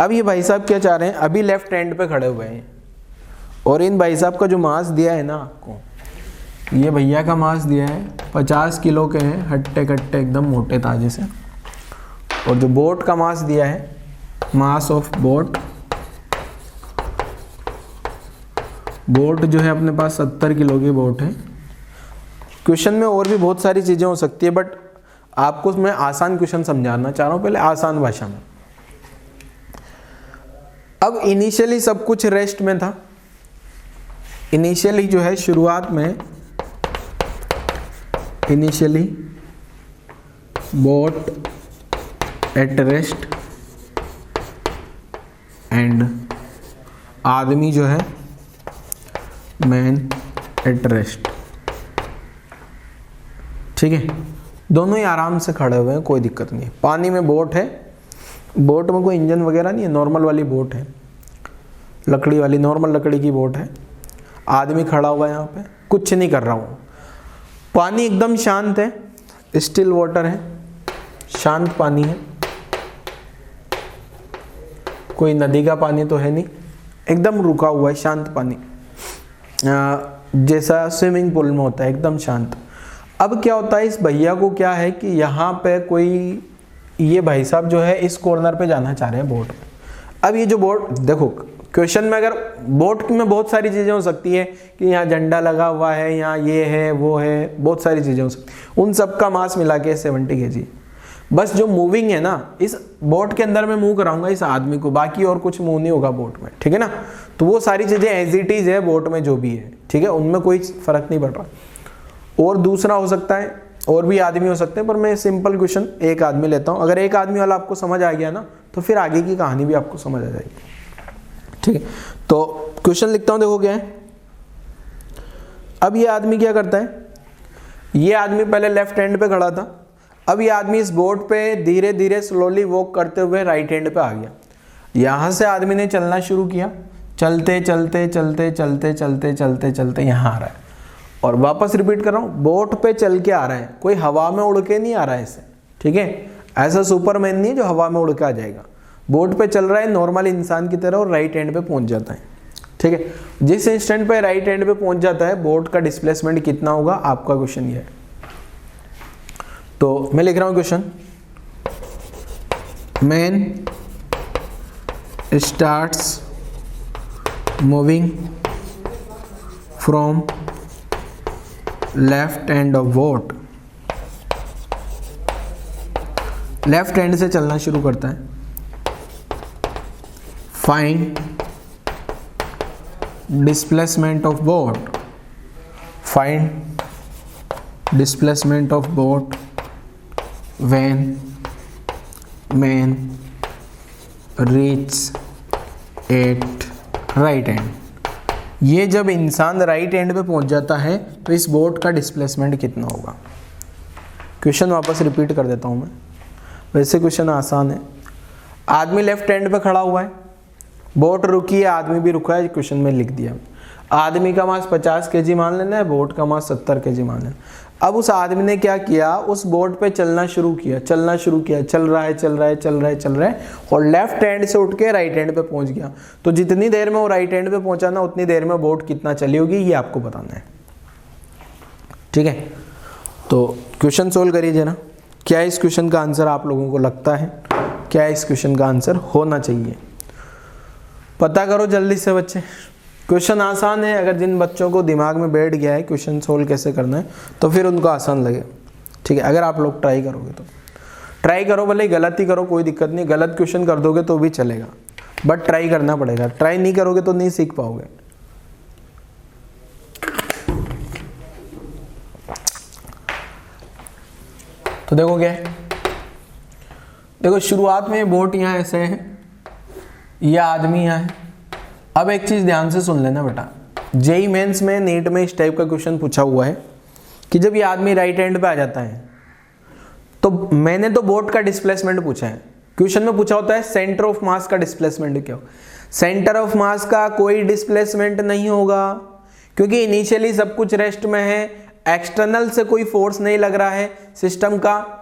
अब ये भाई साहब क्या चाह रहे हैं, अभी लेफ्ट हैंड पे खड़े हुए हैं, और इन भाई साहब का जो मास दिया है ना आपको, ये भैया का मास दिया है 50 किलो के हैं, हट्टे कट्टे एकदम मोटे ताजे से। और जो बोट का मास दिया है, मास ऑफ बोट, बोट जो है अपने पास 70 किलो की बोट है। क्वेश्चन में और भी बहुत सारी चीज़ें हो सकती है, बट आपको मैं आसान क्वेश्चन समझाना चाह रहा हूँ पहले आसान भाषा में। अब इनिशियली सब कुछ रेस्ट में था, इनिशियली जो है शुरुआत में, initially boat eight rest and आदमी जो है मैन एट रेस्ट, ठीक है। दोनों ही आराम से खड़े हुए हैं, कोई दिक्कत नहीं है। पानी में बोट है, बोट में कोई इंजन वगैरह नहीं है, नॉर्मल वाली बोट है, लकड़ी वाली नॉर्मल लकड़ी की बोट है। आदमी खड़ा हुआ है यहाँ पे, कुछ नहीं कर रहा हूँ। पानी एकदम शांत है, स्टिल वाटर है, शांत पानी है, कोई नदी का पानी तो है नहीं, एकदम रुका हुआ है, शांत पानी, जैसा स्विमिंग पूल में होता है, एकदम शांत। अब क्या होता है, इस भैया को क्या है कि यहाँ पे कोई, ये भाई साहब जो है इस कॉर्नर पे जाना चाह रहे हैं बोट में। अब ये जो बोट, देखो क्वेश्चन में अगर बोट में बहुत सारी चीज़ें हो सकती है कि यहाँ झंडा लगा हुआ है, यहाँ ये है वो है, बहुत सारी चीज़ें हो सकती हैं, उन सब का मास मिला के 70 kg। बस जो मूविंग है ना, इस बोट के अंदर मैं मूव कराऊंगा इस आदमी को, बाकी और कुछ मूव नहीं होगा बोट में, ठीक है ना। तो वो सारी चीज़ें एज इट इज़ है बोट में जो भी है, ठीक है, उनमें कोई फ़र्क नहीं पड़ रहा। और दूसरा हो सकता है, और भी आदमी हो सकते हैं, पर मैं सिंपल क्वेश्चन एक आदमी लेता हूँ। अगर एक आदमी वाला आपको समझ आ गया ना, तो फिर आगे की कहानी भी आपको समझ आ जाएगी, ठीक है। तो क्वेश्चन लिखता हूँ, देखो क्या है। अब ये आदमी क्या करता है, ये आदमी पहले लेफ्ट हैंड पे खड़ा था, अब ये आदमी इस बोट पे धीरे धीरे स्लोली वॉक करते हुए राइट हैंड पे आ गया। यहाँ से आदमी ने चलना शुरू किया, चलते चलते चलते चलते चलते चलते चलते यहाँ आ रहा है, और वापस रिपीट कर रहा हूँ, बोट पे चल के आ रहा है, कोई हवा में उड़ के नहीं आ रहा है इसे, ठीक है। ऐसा सुपरमैन नहीं है जो हवा में उड़ के आ जाएगा, बोट पे चल रहा है नॉर्मल इंसान की तरह, और राइट हैंड पे पहुंच जाता है, ठीक है। जिस इंस्टेंट पे राइट हैंड पे पहुंच जाता है, बोट का डिस्प्लेसमेंट कितना होगा, आपका क्वेश्चन ये है। तो मैं लिख रहा हूं question, man starts moving from left hand of boat, left hand से चलना शुरू करता है। Find displacement of boat, find displacement of boat when man reach at right hand. ये जब इंसान राइट हैंड पे पहुंच जाता है तो इस बोट का डिस्प्लेसमेंट कितना होगा। क्वेश्चन वापस रिपीट कर देता हूं मैं, वैसे क्वेश्चन आसान है। आदमी लेफ्ट हैंड पे खड़ा हुआ है, बोट रुकी है, आदमी भी रुका है, क्वेश्चन में लिख दिया। आदमी का मास 50 kg मान लेना है, बोट का मास 70 kg मान लेना। अब उस आदमी ने क्या किया, उस बोट पे चलना शुरू किया, चलना शुरू किया, चल रहा है चल रहा है चल रहा है चल रहा है, और लेफ्ट हैंड से उठ के राइट हैंड पे पहुंच गया। तो जितनी देर में वो राइट हैंड पे पहुंचा ना, उतनी देर में बोट कितना चली होगी, ये आपको बताना है, ठीक है। तो क्वेश्चन सोल्व करिए जरा, क्या इस क्वेश्चन का आंसर आप लोगों को लगता है, क्या इस क्वेश्चन का आंसर होना चाहिए, पता करो जल्दी से बच्चे। क्वेश्चन आसान है, अगर जिन बच्चों को दिमाग में बैठ गया है क्वेश्चन सोल्व कैसे करना है, तो फिर उनको आसान लगे, ठीक है। अगर आप लोग ट्राई करोगे तो ट्राई करो, भले ही गलत ही करो, कोई दिक्कत नहीं, गलत क्वेश्चन कर दोगे तो भी चलेगा, बट ट्राई करना पड़ेगा। ट्राई नहीं करोगे तो नहीं सीख पाओगे। तो देखो क्या है, देखो शुरुआत में बोट यहाँ ऐसे है, यह आदमी यहाँ है। अब एक चीज ध्यान से सुन लेना बेटा, जेई मेंस में, नीट में इस टाइप का क्वेश्चन पूछा हुआ है कि जब ये आदमी राइट हैंड पे आ जाता है, तो मैंने तो बोट का डिस्प्लेसमेंट पूछा है, क्वेश्चन में पूछा होता है सेंटर ऑफ मास का डिस्प्लेसमेंट क्या हो। सेंटर ऑफ मास का कोई डिस्प्लेसमेंट नहीं होगा, क्योंकि इनिशियली सब कुछ रेस्ट में है, एक्सटर्नल से कोई फोर्स नहीं लग रहा है सिस्टम का,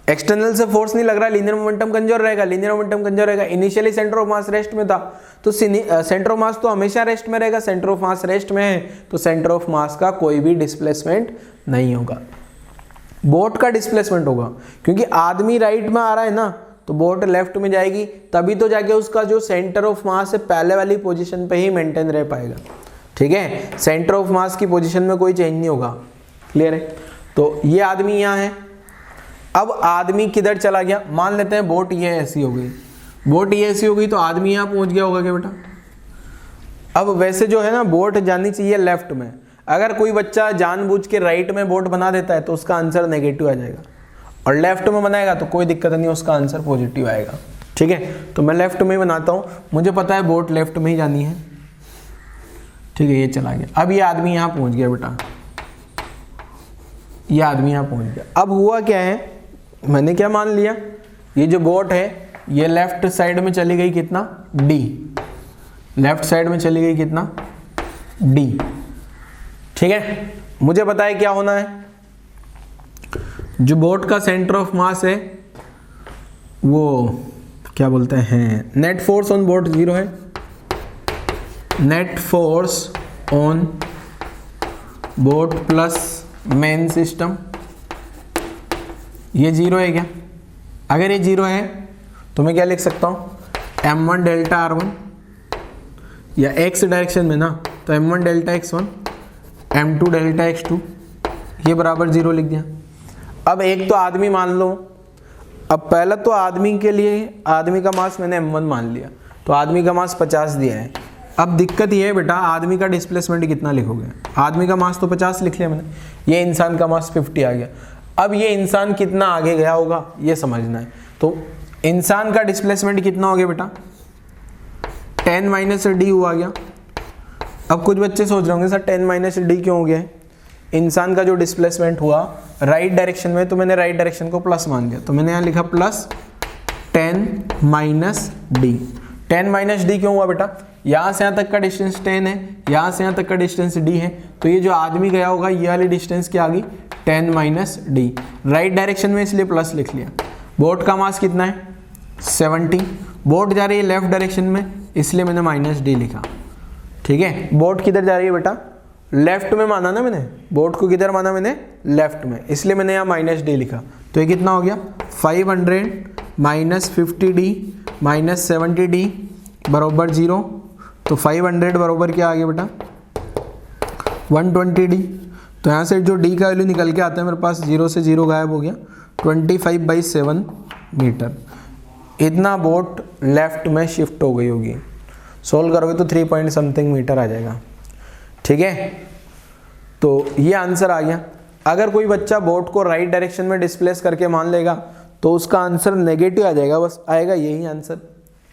एक्सटर्नल से फोर्स नहीं लग रहा, लीनियर मोमेंटम कंजर्व रहेगा, लीनियर मोमेंटम कंजर्व रहेगा। Initially centre of mass rest में था, तो सेंटर ऑफ मास तो हमेशा रेस्ट में रहेगा, सेंटर ऑफ मास रेस्ट में है तो सेंटर ऑफ मास का कोई भी डिस्प्लेसमेंट नहीं होगा। बोट का डिस्प्लेसमेंट होगा, क्योंकि आदमी राइट में आ रहा है ना, तो बोट लेफ्ट में जाएगी, तभी तो जाके उसका जो सेंटर ऑफ मास है पहले वाली पोजीशन पे ही मेंटेन रह पाएगा। ठीक है, सेंटर ऑफ मास की पोजीशन में कोई चेंज नहीं होगा। क्लियर है? तो ये आदमी यहाँ है, अब आदमी किधर चला गया, मान लेते हैं बोट ये ऐसी हो गई, बोट ये ऐसी हो गई तो आदमी यहाँ पहुंच गया होगा क्या बेटा। अब वैसे जो है ना बोट जानी चाहिए लेफ्ट में, अगर कोई बच्चा जानबूझ के राइट में बोट बना देता है तो उसका आंसर नेगेटिव आ जाएगा, और लेफ्ट में बनाएगा तो कोई दिक्कत नहीं, उसका आंसर पॉजिटिव आएगा। ठीक है, तो मैं लेफ्ट में ही बनाता हूँ, मुझे पता है बोट लेफ्ट में ही जानी है। ठीक है, ये चला गया। अब ये आदमी यहाँ पहुँच गया बेटा, ये आदमी यहाँ पहुँच गया। अब हुआ क्या है, मैंने क्या मान लिया, ये जो बोट है ये लेफ्ट साइड में चली गई कितना, डी, लेफ्ट साइड में चली गई कितना, डी। ठीक है, मुझे पता है क्या होना है, जो बोट का सेंटर ऑफ मास है वो क्या बोलते हैं, नेट फोर्स ऑन बोट 0 है, net force on boat plus main system, ये 0 है क्या। अगर ये 0 है तो मैं क्या लिख सकता हूँ, m1 डेल्टा r1, या x डायरेक्शन में ना तो m1 delta x1, m2 delta x2, ये बराबर 0 लिख दिया। अब एक तो आदमी मान लो, अब पहला तो आदमी के लिए आदमी का मास मैंने m1 मान लिया, तो आदमी का मास 50 दिया है। अब दिक्कत ये है बेटा, आदमी का डिस्प्लेसमेंट कितना लिखोगे, आदमी का मास तो 50 लिख लिया मैंने, ये इंसान का मास 50 आ गया। अब ये इंसान कितना आगे गया होगा ये समझना है, तो इंसान का डिस्प्लेसमेंट कितना हो गया बेटा, 10 माइनस डी हुआ गया। अब कुछ बच्चे सोच रहे होंगे सर 10 माइनस डी क्यों हो गया है, इंसान का जो डिस्प्लेसमेंट हुआ राइट डायरेक्शन में, तो मैंने राइट डायरेक्शन को प्लस मान लिया, तो मैंने यहाँ लिखा plus 10 minus D. 10 minus D क्यों हुआ बेटा, यहाँ से यहाँ तक का डिस्टेंस 10 है, यहाँ से यहाँ तक का डिस्टेंस डी है, तो ये जो आदमी गया होगा ये वाली डिस्टेंस क्या आ गई, 10 माइनस डी। राइट डायरेक्शन में इसलिए प्लस लिख लिया। बोट का मास कितना है, 70, बोट जा रही है लेफ्ट डायरेक्शन में इसलिए मैंने माइनस डी लिखा। ठीक है, बोट किधर जा रही है बेटा, लेफ्ट में माना ना मैंने, बोट को किधर माना मैंने, लेफ्ट में, इसलिए मैंने यहाँ माइनस डी लिखा। तो ये कितना हो गया, 500 माइनस 50 डी माइनस 70 डी बराबर 0, तो 500 बराबर क्या आ गया बेटा, 120 डी। तो यहाँ से जो डी का वैल्यू निकल के आता है मेरे पास, 0 से 0 गायब हो गया, 25/7 मीटर। इतना बोट लेफ्ट में शिफ्ट हो गई होगी, सोल्व करोगे तो 3 पॉइंट समथिंग मीटर आ जाएगा। ठीक है, तो ये आंसर आ गया। अगर कोई बच्चा बोट को राइट डायरेक्शन में डिस्प्लेस करके मान लेगा तो उसका आंसर नेगेटिव आ जाएगा, बस आएगा यही आंसर।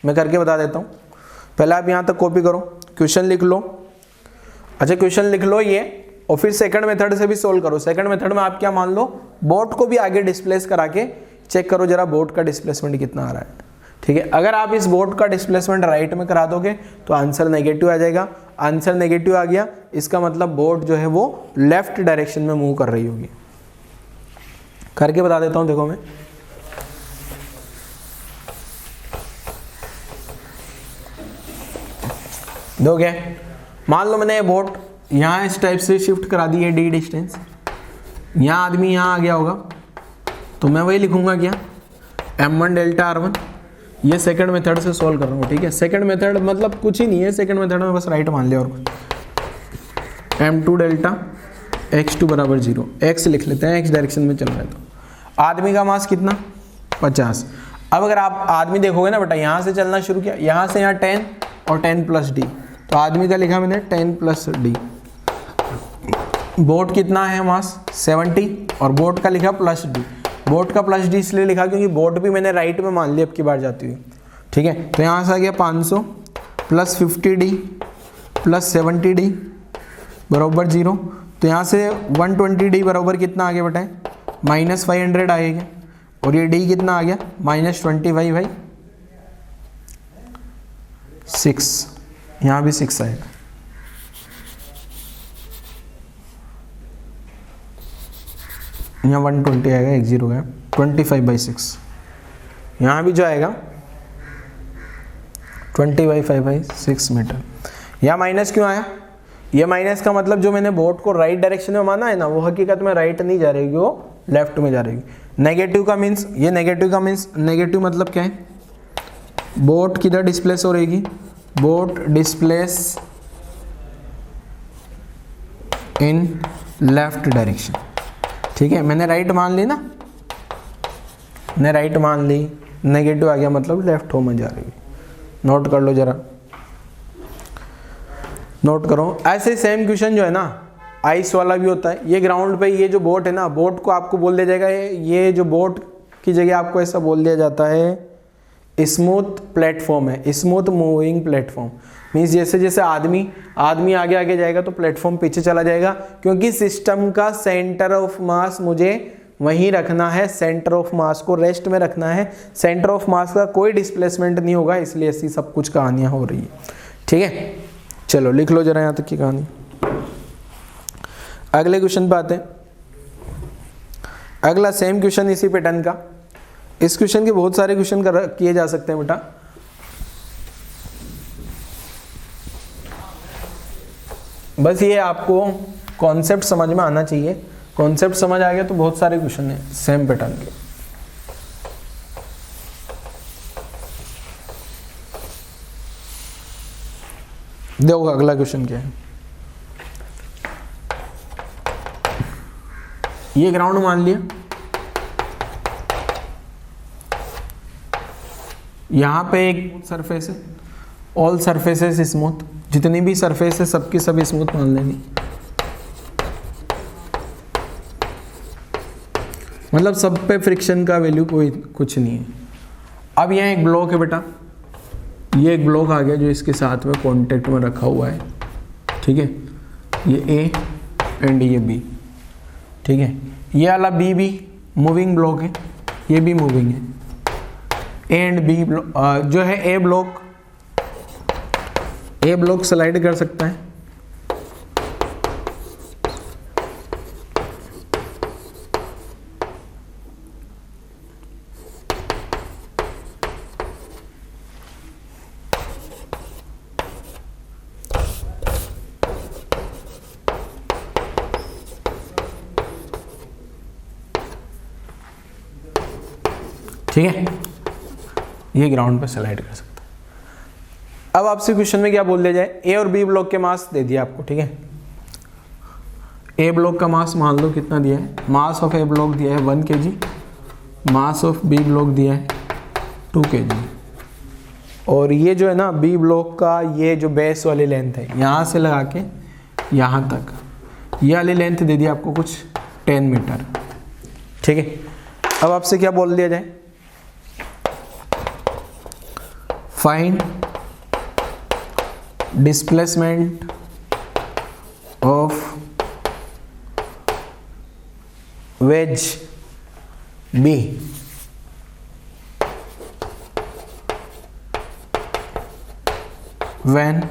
मैं करके बता देता हूँ, पहले आप यहाँ तक कॉपी करो, क्वेश्चन लिख लो। अच्छा क्वेश्चन लिख लो ये, और फिर सेकंड मेथड से भी सोल्व करो। सेकंड मेथड में आप क्या मान लो, बोट को भी आगे डिस्प्लेस करा के चेक करो जरा बोट का डिस्प्लेसमेंट कितना आ रहा है। ठीक है, अगर आप इस बोट का डिस्प्लेसमेंट राइट में करा दोगे तो आंसर नेगेटिव आ जाएगा। आंसर नेगेटिव आ गया, इसका मतलब बोट जो है वो लेफ्ट डायरेक्शन में मूव कर रही होगी। करके बता देता हूँ, देखो मैं दोगे, मान लो मैंने बोट यहाँ इस टाइप से शिफ्ट करा दी है डी डिस्टेंस, यहाँ आदमी यहाँ आ गया होगा, तो मैं वही लिखूंगा क्या, m1 डेल्टा r1। ये सेकंड मेथड से सॉल्व कर रहा हूँ। ठीक है, सेकंड मेथड मतलब कुछ ही नहीं है, सेकंड मेथड में बस राइट मान लिया और कुछ। m2 डेल्टा x2 बराबर 0, x लिख लेते हैं, x डायरेक्शन में चल रहा है। तो आदमी का मास कितना, 50। अब अगर आप आदमी देखोगे ना बेटा, यहाँ से चलना शुरू किया, यहाँ से यहाँ 10 और 10 प्लस डी, तो आदमी का लिखा मैंने 10 प्लस डी। बोट कितना है मास, 70, और बोट का लिखा प्लस डी। बोट का प्लस डी इसलिए लिखा क्योंकि बोट भी मैंने राइट में मान लिया अब की बार जाती हुई। ठीक है, तो यहाँ से आ गया 500 प्लस 50D प्लस 70D बराबर 0। तो यहाँ से 120D बराबर कितना आ गया बेटा, माइनस 500 आएगा। और ये D कितना आ गया, माइनस 25/6, यहाँ भी 6 आएगा। यहाँ 120 आएगा, एक 0 गया, 25/6। यहाँ भी जो आएगा 20/5/6 मीटर। यहाँ माइनस क्यों आया, ये माइनस का मतलब जो मैंने बोट को राइट डायरेक्शन में माना है ना, वो हकीकत में राइट नहीं जा रहेगी, वो लेफ्ट में जा रहेगी। नेगेटिव का मीन्स, ये नेगेटिव का मीन्स, नेगेटिव मतलब क्या है, बोट किधर डिस्प्लेस हो रहेगी, boat displace in left direction. ठीक है, मैंने राइट मान ली ना, मैंने राइट मान ली, नेगेटिव आ गया मतलब लेफ्ट हो में जा रही है। नोट कर लो जरा, नोट करो। ऐसे सेम क्वेश्चन जो है ना आइस वाला भी होता है। ये ग्राउंड पे ये जो बोट है ना, बोट को आपको बोल दिया जाएगा, ये जो बोट की जगह आपको ऐसा बोल दिया जाता है स्मूथ प्लेटफॉर्म है, स्मूथ मूविंग प्लेटफॉर्म। मीन्स जैसे जैसे आदमी आगे आगे जाएगा तो प्लेटफॉर्म पीछे चला जाएगा, क्योंकि सिस्टम का सेंटर ऑफ मास मुझे वहीं रखना है, सेंटर ऑफ मास को रेस्ट में रखना है, सेंटर ऑफ मास का कोई डिस्प्लेसमेंट नहीं होगा, इसलिए ऐसी सब कुछ कहानियां हो रही है। ठीक है, चलो लिख लो जरा यहाँ तक की कहानी। अगले क्वेश्चन पे आते हैं। अगला सेम क्वेश्चन इसी पैटर्न का। इस क्वेश्चन के बहुत सारे क्वेश्चन किए जा सकते हैं बेटा। बस ये आपको कॉन्सेप्ट समझ में आना चाहिए। कॉन्सेप्ट समझ आ गया तो बहुत सारे क्वेश्चन हैं सेम पैटर्न के। देखो अगला क्वेश्चन क्या है। ये ग्राउंड मान लिया, यहां पे एक सरफेस है, ऑल सरफेसेस स्मूथ, जितनी भी सरफेस है सबकी सब स्मूथ मान लेनी, मतलब सब पे फ्रिक्शन का वैल्यू कोई कुछ नहीं है। अब यहाँ एक ब्लॉक है बेटा, ये एक ब्लॉक आ गया जो इसके साथ में कांटेक्ट में रखा हुआ है। ठीक है, ये ए एंड ये बी। ठीक है, ये वाला बी भी मूविंग ब्लॉक है, ये भी मूविंग है। ए एंड बी जो है ए ब्लॉक स्लाइड कर सकता है, ठीक है, ये ग्राउंड पे स्लाइड कर सकता है। अब आपसे क्वेश्चन में क्या बोल दिया जाए, ए और बी ब्लॉक के मास दे दिया आपको। ठीक है, ए ब्लॉक का मास मान लो कितना दिया है, मास ऑफ ए ब्लॉक दिया है 1 kg, mass of B block दिया है 2 kg। और ये जो है ना बी ब्लॉक का ये जो बेस वाली लेंथ है, यहाँ से लगा के यहाँ तक, ये वाली लेंथ दे दी आपको कुछ 10 मीटर। ठीक है, अब आपसे क्या बोल दिया जाए, find displacement of wedge B when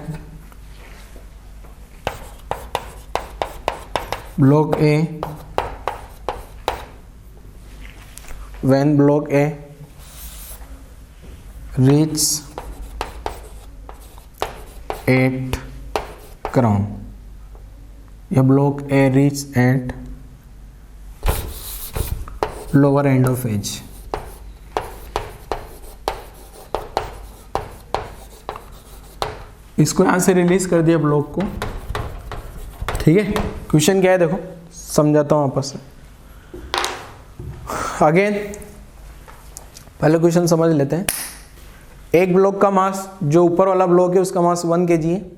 block A reach 8 crown, या block A reach at lower end of edge। इसको यहाँ से रिलीज कर दिया ब्लॉक को। ठीक है, क्वेश्चन क्या है देखो, समझाता हूँ वापस से। अगेन पहले क्वेश्चन समझ लेते हैं। एक ब्लॉक का मास, जो ऊपर वाला ब्लॉक है उसका मास 1 kg है,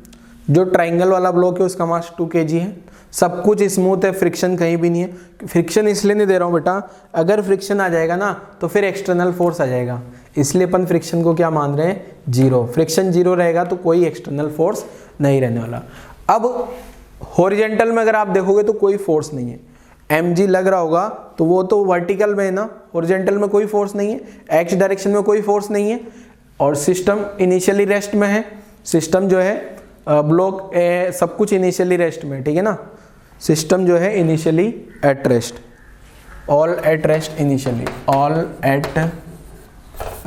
जो ट्राइंगल वाला ब्लॉक है उसका मास 2 kg है। सब कुछ स्मूथ है, फ्रिक्शन कहीं भी नहीं है। फ्रिक्शन इसलिए नहीं दे रहा हूँ बेटा, अगर फ्रिक्शन आ जाएगा ना तो फिर एक्सटर्नल फोर्स आ जाएगा। इसलिए अपन फ्रिक्शन को क्या मान रहे हैं, जीरो। फ्रिक्शन जीरो रहेगा तो कोई एक्सटर्नल फोर्स नहीं रहने वाला। अब हॉरिजेंटल में अगर आप देखोगे तो कोई फोर्स नहीं है, mg लग रहा होगा तो वो तो वर्टिकल में है ना, हॉरिजेंटल में कोई फोर्स नहीं है, एक्स डायरेक्शन में कोई फोर्स नहीं है, और सिस्टम इनिशियली रेस्ट में है। सिस्टम जो है ब्लॉक सब कुछ इनिशियली रेस्ट में, ठीक है ना। सिस्टम जो है initially at rest, all at rest, initially all at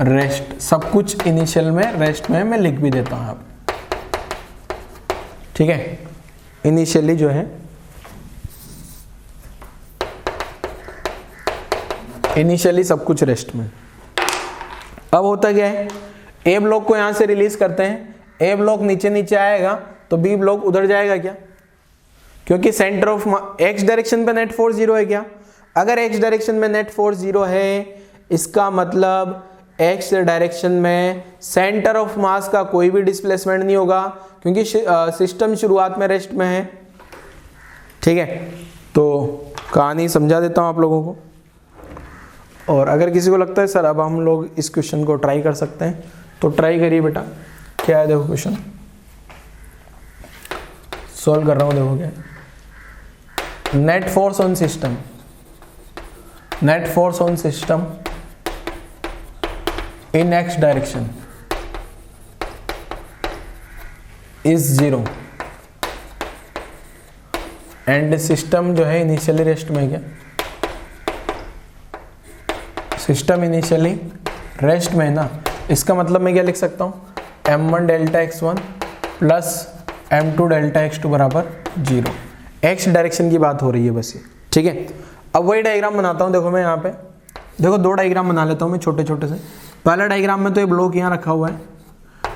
rest, सब कुछ इनिशियल में रेस्ट में, मैं लिख भी देता हूं आप, ठीक है। इनिशियली जो है इनिशियली सब कुछ रेस्ट में। अब होता क्या है, ए ब्लॉक को यहां से रिलीज करते हैं, ए ब्लॉक नीचे नीचे आएगा तो बी ब्लॉक उधर जाएगा क्या, क्योंकि सेंटर ऑफ एक्स डायरेक्शन पे नेट फोर्स जीरो है क्या। अगर एक्स डायरेक्शन में नेट फोर्स जीरो है, इसका मतलब एक्स डायरेक्शन में सेंटर ऑफ मास का कोई भी डिस्प्लेसमेंट नहीं होगा, क्योंकि सिस्टम शुरुआत में रेस्ट में है, ठीक है। तो कहानी समझा देता हूं आप लोगों को, और अगर किसी को लगता है सर अब हम लोग इस क्वेश्चन को ट्राई कर सकते हैं तो ट्राई करिए बेटा। क्या है देखो क्वेश्चन सॉल्व कर रहा हूं, देखो क्या, net force on system, net force on system in x direction is zero and system जो है इनिशियली रेस्ट में, क्या सिस्टम इनिशियली रेस्ट में है ना, इसका मतलब मैं क्या लिख सकता हूँ, m1 delta x1 plus m2 delta x2 बराबर जीरो। एक्स डायरेक्शन की बात हो रही है बस ये, ठीक है। अब वही डायग्राम बनाता हूँ, देखो मैं यहाँ पे देखो दो डायग्राम बना लेता हूँ मैं छोटे छोटे से। पहला डायग्राम में तो ये ब्लॉक यहाँ रखा हुआ है,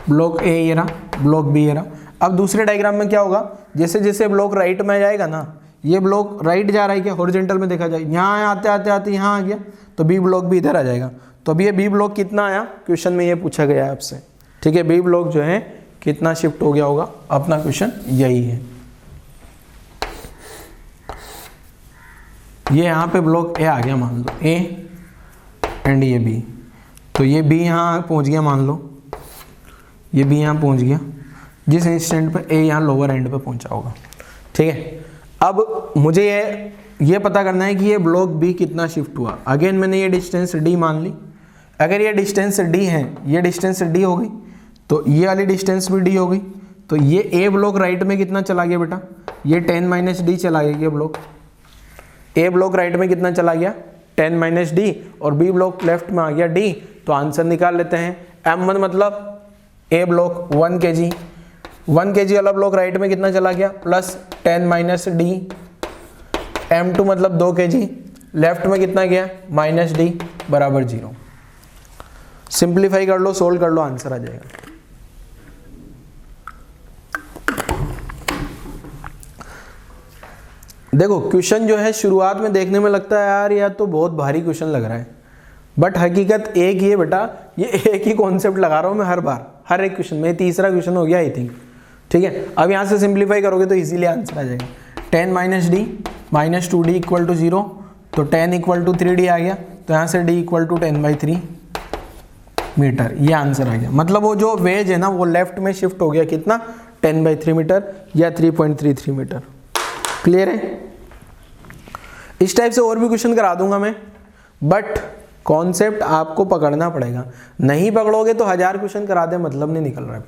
ब्लॉक ए ये रहा, ब्लॉक बी ये रहा। अब दूसरे डायग्राम में क्या होगा, जैसे जैसे ब्लॉक राइट में जाएगा ना, ये ब्लॉक राइट जा रहा है क्या, हॉरिजॉन्टल में देखा जाए, यहाँ आते आते आते यहाँ आ गया तो बी ब्लॉक भी इधर आ जाएगा। तो अब ये बी ब्लॉक कितना आया, क्वेश्चन में ये पूछा गया है आपसे, ठीक है। बी ब्लॉक जो है कितना शिफ्ट हो गया होगा, अपना क्वेश्चन यही है। ये यहाँ पे ब्लॉक ए आ गया मान लो, ए एंड ये बी, तो ये बी यहाँ पहुँच गया मान लो, ये बी यहाँ पहुँच गया, जिस इंस्टेंट पे ए यहाँ लोअर एंड पे पहुँचा होगा, ठीक है। अब मुझे ये पता करना है कि ये ब्लॉक बी कितना शिफ्ट हुआ। अगेन मैंने ये डिस्टेंस डी मान ली, अगर ये डिस्टेंस डी है, ये डिस्टेंस डी हो गई तो ये वाली डिस्टेंस भी डी हो गई, तो ये ए ब्लॉक राइट में कितना चला गया बेटा, ये 10 माइनस डी चला गया। ये ब्लॉक ए ब्लॉक राइट में कितना चला गया, 10 माइनस डी, और बी ब्लॉक लेफ्ट में आ गया डी। तो आंसर निकाल लेते हैं। m1 मतलब ए ब्लॉक 1 kg, 1 kg वाला ब्लॉक राइट में कितना चला गया, प्लस 10 माइनस डी। m2 मतलब 2 kg, लेफ्ट में कितना गया, माइनस डी बराबर 0। सिंप्लीफाई कर लो, सोल्व कर लो, आंसर आ जाएगा। देखो क्वेश्चन जो है शुरुआत में देखने में लगता है यार यह तो बहुत भारी क्वेश्चन लग रहा है, बट हकीकत एक ही है बेटा, ये एक ही कॉन्सेप्ट लगा रहा हूँ मैं हर बार, हर एक क्वेश्चन में। तीसरा क्वेश्चन हो गया आई थिंक, ठीक है। अब यहाँ से सिंप्लीफाई करोगे तो इजीली आंसर आ जाएगा। 10 minus D minus 2d equal to 0, तो 10 इक्वल टू 3d आ गया, तो यहाँ से d इक्वल टू 10/3 मीटर, ये आंसर आ गया। मतलब वो जो वेज है ना वो लेफ्ट में शिफ्ट हो गया, कितना, 10/3 मीटर या 3.33 मीटर। क्लियर है। इस टाइप से और भी क्वेश्चन करा दूंगा मैं, बट कॉन्सेप्ट आपको पकड़ना पड़ेगा। नहीं पकड़ोगे तो 1000 क्वेश्चन करा दे, मतलब नहीं निकल रहा है,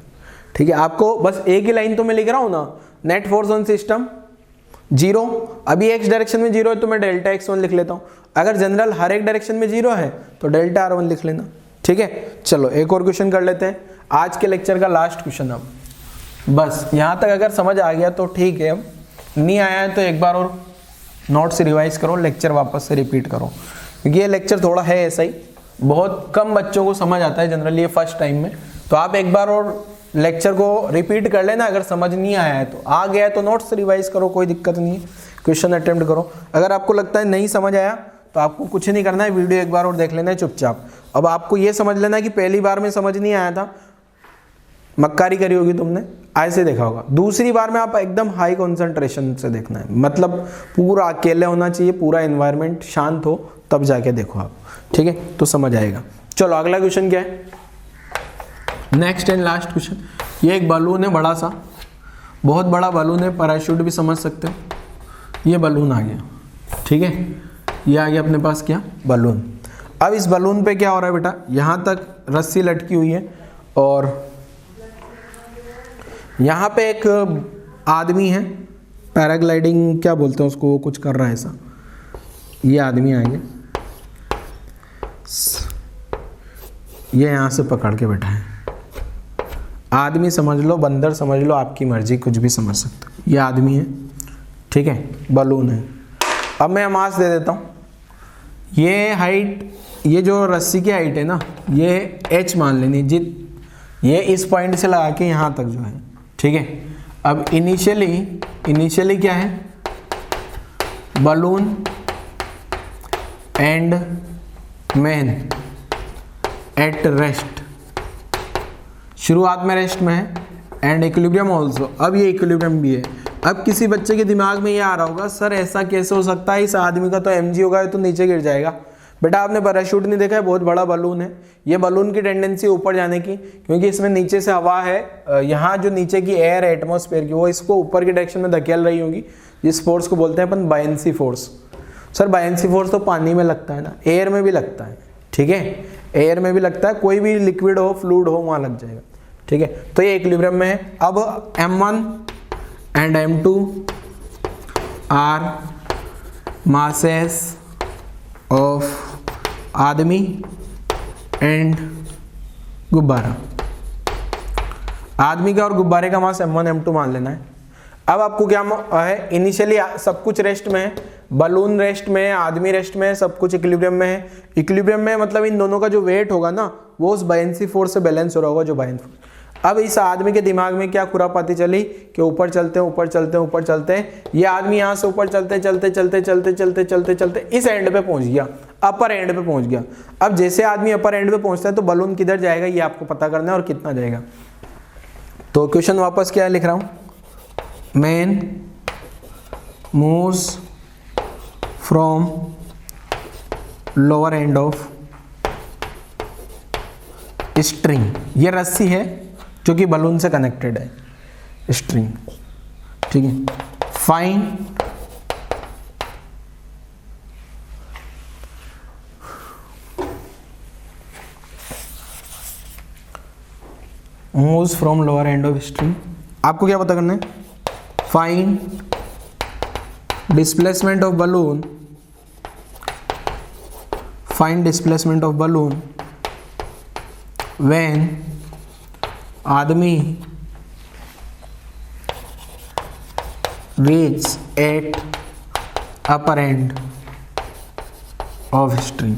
ठीक है। आपको बस एक ही लाइन तो मैं लिख रहा हूँ ना, नेट फोर्स ऑन सिस्टम 0, अभी एक्स डायरेक्शन में 0 है तो मैं डेल्टा x1 लिख लेता हूँ। अगर जनरल हर एक डायरेक्शन में 0 है तो डेल्टा r1 लिख लेना, ठीक है। चलो एक और क्वेश्चन कर लेते हैं, आज के लेक्चर का लास्ट क्वेश्चन। अब बस यहाँ तक अगर समझ आ गया तो ठीक है, अब नहीं आया है तो एक बार और नोट्स रिवाइज करो, लेक्चर वापस से रिपीट करो, क्योंकि ये लेक्चर थोड़ा है ऐसा ही, बहुत कम बच्चों को समझ आता है जनरली ये फर्स्ट टाइम में। तो आप एक बार और लेक्चर को रिपीट कर लेना, अगर समझ नहीं आया है तो। आ गया है तो नोट्स रिवाइज करो, कोई दिक्कत नहीं है, क्वेश्चन अटेम्प्ट करो। अगर आपको लगता है नहीं समझ आया तो आपको कुछ नहीं करना है, वीडियो एक बार और देख लेना है चुपचाप। अब आपको ये समझ लेना है कि पहली बार में समझ नहीं आया था, मक्कारी करी होगी तुमने, ऐसे देखा होगा। दूसरी बार में आप एकदम हाई कंसंट्रेशन से देखना है, मतलब पूरा अकेले होना चाहिए, पूरा एनवायरनमेंट शांत हो, तब जाके देखो आप, ठीक है, तो समझ आएगा। चलो अगला क्वेश्चन क्या है, नेक्स्ट एंड लास्ट क्वेश्चन। ये एक बलून है बड़ा सा, बहुत बड़ा बलून है, पैराशूट भी समझ सकते हो। ये बलून आ गया, ठीक है, ये आ गया अपने पास क्या, बलून। अब इस बलून पे क्या हो रहा है बेटा, यहाँ तक रस्सी लटकी हुई है और यहाँ पे एक आदमी है, पैराग्लाइडिंग क्या बोलते हैं उसको, वो कुछ कर रहा है ऐसा। ये आदमी आएंगे, ये यहाँ से पकड़ के बैठा है। आदमी समझ लो, बंदर समझ लो, आपकी मर्जी, कुछ भी समझ सकते हो। ये आदमी है, ठीक है, बलून है। अब मैं मास दे देता हूँ। ये हाइट, ये जो रस्सी की हाइट है ना, ये h मान लेनी, ये इस पॉइंट से लगा के यहाँ तक जो है, ठीक है। अब इनिशियली क्या है, balloon and man at rest, शुरुआत में रेस्ट में है, एंड इक्विलिब्रियम ऑल्सो। अब ये इक्विलिब्रियम भी है। अब किसी बच्चे के दिमाग में ये आ रहा होगा, सर ऐसा कैसे हो सकता है, इस आदमी का तो mg होगा, ये तो नीचे गिर जाएगा। बेटा आपने पैराशूट नहीं देखा है, बहुत बड़ा बलून है। ये बलून की टेंडेंसी ऊपर जाने की, क्योंकि इसमें नीचे से हवा है, यहाँ जो नीचे की एयर है एटमॉस्फेयर की, वो इसको ऊपर की डायरेक्शन में धकेल रही होगी। जिस फोर्स को बोलते हैं अपन buoyancy force. Sir buoyancy force तो पानी में लगता है ना, एयर में भी लगता है, ठीक है, एयर में भी लगता है, कोई भी लिक्विड हो, फ्लूइड हो, वहाँ लग जाएगा, ठीक है। तो ये इक्विलिब्रियम में है। अब m1 and m2 are masses of आदमी एंड गुब्बारा। आदमी का और गुब्बारे का मास m1 m2 मान लेना है। अब आपको क्या है, इनिशियली सब कुछ रेस्ट में है, बलून रेस्ट में है, आदमी रेस्ट में है, सब कुछ इक्विलिब्रियम में है। इक्विलिब्रियम में मतलब इन दोनों का जो वेट होगा ना, वो उस बायंसी फोर्स से बैलेंस हो रहा होगा, जो बायंसी फोर्स। अब इस आदमी के दिमाग में क्या खुरापाती चली कि ऊपर चलते हैं, ऊपर चलते हैं, ऊपर चलते हैं। ये आदमी यहाँ से ऊपर चलते चलते चलते चलते चलते चलते चलते इस एंड पे पहुंच गया, अपर एंड पे पहुंच गया। अब जैसे आदमी अपर एंड पे पहुंचता है तो बलून किधर जाएगा, ये आपको पता करना है, और कितना जाएगा। तो क्वेश्चन वापस क्या लिख रहा हूँ, man moves from lower end of string. ये रस्सी है जो कि बलून से कनेक्टेड है, स्ट्रिंग, ठीक है। Find moves from lower end of string. आपको क्या पता करना है, find displacement of balloon, find displacement of balloon when आदमी reach at upper end of string।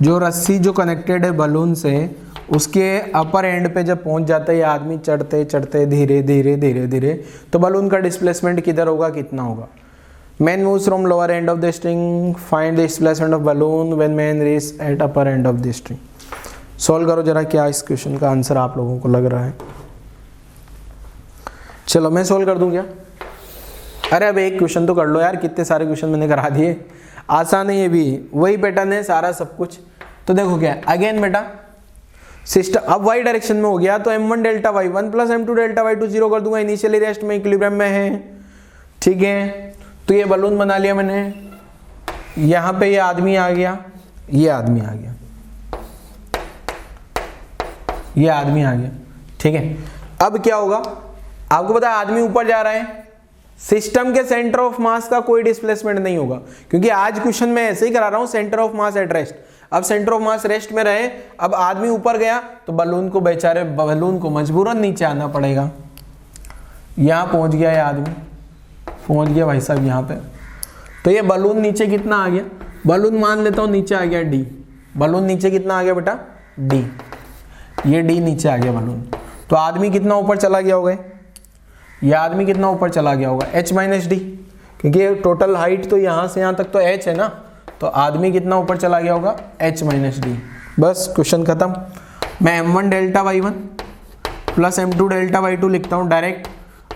जो रस्सी जो कनेक्टेड है बलून से, उसके अपर एंड पे जब पहुंच जाता है ये आदमी चढ़ते चढ़ते धीरे धीरे धीरे धीरे, तो बलून का डिस्प्लेसमेंट किधर होगा, कितना होगा। Man moves from lower end of the string, find the displacement of balloon when man reach at upper end of the string. Solve करो जरा, क्या इस क्वेश्चन का आंसर आप लोगों को लग रहा है। चलो मैं सॉल्व कर दूं क्या। अरे अब एक क्वेश्चन तो कर लो यार, कितने सारे क्वेश्चन मैंने करा दिए, आसान है ये भी, वही पैटर्न है सारा सब कुछ। तो देखो क्या है, अगेन बेटा सिस्टम अब वाई डायरेक्शन में हो गया, तो m1 delta Y 1 plus m2 delta Y 2 zero कर दूंगा। इनिशियली रेस्ट में इक्विलिब्रियम में है, ठीक है। तो ये बलून बना लिया मैंने, यहाँ पे ये आदमी आ गया, ये आदमी आ गया, ये आदमी आ गया, ठीक है। अब क्या होगा, आपको पता है आदमी ऊपर जा रहा है, सिस्टम के सेंटर ऑफ मास का कोई डिस्प्लेसमेंट नहीं होगा, क्योंकि आज क्वेश्चन में ऐसे ही करा रहा हूं, centre of mass at rest. अब सेंटर ऑफ मास रेस्ट में रहे, अब आदमी ऊपर गया तो बलून को, बेचारे बलून को मजबूरन नीचे आना पड़ेगा। यहां पहुंच गया ये आदमी, पहुंच गया भाई साहब यहाँ पे, तो ये बलून नीचे कितना आ गया, बलून मान लेता हूं नीचे आ गया डी। बलून नीचे कितना आ गया बेटा, डी, ये डी नीचे आ गया बलून। तो आदमी कितना ऊपर चला गया होगा, ये आदमी कितना ऊपर चला गया होगा, h माइनस डी, क्योंकि टोटल हाइट तो यहाँ से यहाँ तक तो h है ना, तो आदमी कितना ऊपर चला गया होगा, h माइनस डी। बस क्वेश्चन खत्म। मैं m1 delta y1 plus m2 delta y2 लिखता हूँ डायरेक्ट।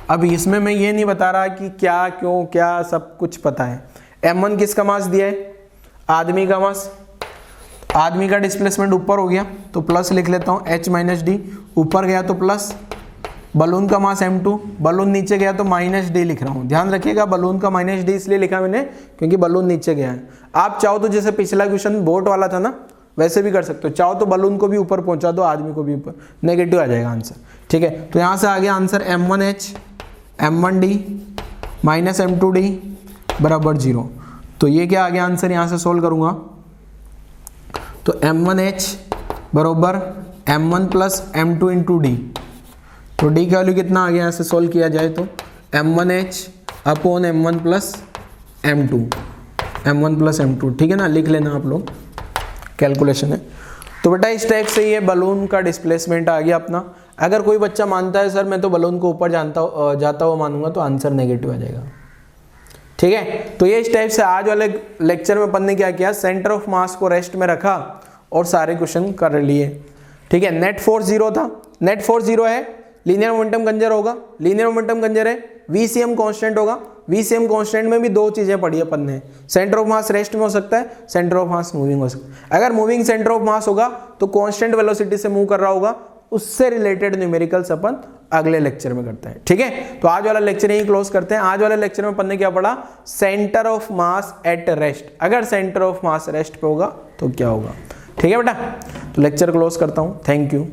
अब इसमें मैं ये नहीं बता रहा कि क्या क्यों क्या, सब कुछ पता है। m1 किसका मास दिया है, आदमी का मास, आदमी का डिस्प्लेसमेंट ऊपर हो गया तो प्लस लिख लेता हूँ h माइनस डी, ऊपर गया तो प्लस, बलून का मास m2, बलून नीचे गया तो माइनस डी लिख रहा हूँ। ध्यान रखिएगा बलून का माइनस डी इसलिए लिखा मैंने क्योंकि बलून नीचे गया है। आप चाहो तो जैसे पिछला क्वेश्चन बोट वाला था ना वैसे भी कर सकते हो, चाहो तो बलून को भी ऊपर पहुंचा दो, आदमी को भी ऊपर, नेगेटिव आ जाएगा आंसर। ठीक है, तो यहाँ से आ गया answer m1h m1d minus m2d बराबर 0। तो ये क्या आ गया आंसर, यहाँ से सोल्व करूँगा तो m1h बराबर m1 plus m2 into D, तो डी का वैल्यू कितना आ गया, यहाँ से सोल्व किया जाए तो m1h upon m1 plus m2, ठीक है ना, लिख लेना आप लोग, कैलकुलेशन है। तो बेटा इस टाइप से ये बलून का डिस्प्लेसमेंट आ गया अपना। अगर कोई बच्चा मानता है सर मैं तो बलून को ऊपर जाता हुआ मानूंगा तो आंसर नेगेटिव आ जाएगा। ठीक है, तो ये इस टाइप से आज वाले लेक्चर में अपन ने क्या किया, सेंटर ऑफ मास को रेस्ट में रखा और सारे क्वेश्चन कर लिए। ठीक है, नेट फोर्स 0 था, नेट फोर्स 0 है, लीनियर मोमेंटम कंजर होगा, लीनियर मोमेंटम कंजर है, VCM कांस्टेंट होगा, VCM कांस्टेंट में भी दो चीजें पढ़ी अपन ने, सेंटर ऑफ मास रेस्ट में हो सकता है, सेंटर ऑफ मास मूविंग हो सकता है। अगर मूविंग सेंटर ऑफ मास होगा तो कांस्टेंट वेलोसिटी से मूव कर रहा होगा, उससे रिलेटेड न्यूमेरिकल्स अपन अगले लेक्चर में करते हैं। ठीक है, तो आज वाला लेक्चर यही क्लोज करते हैं। आज वाले लेक्चर में अपन ने क्या पढ़ा, centre of mass at rest, अगर सेंटर ऑफ मास रेस्ट पे होगा तो क्या होगा। ठीक है बेटा, तो लेक्चर क्लोज करता हूं, थैंक यू।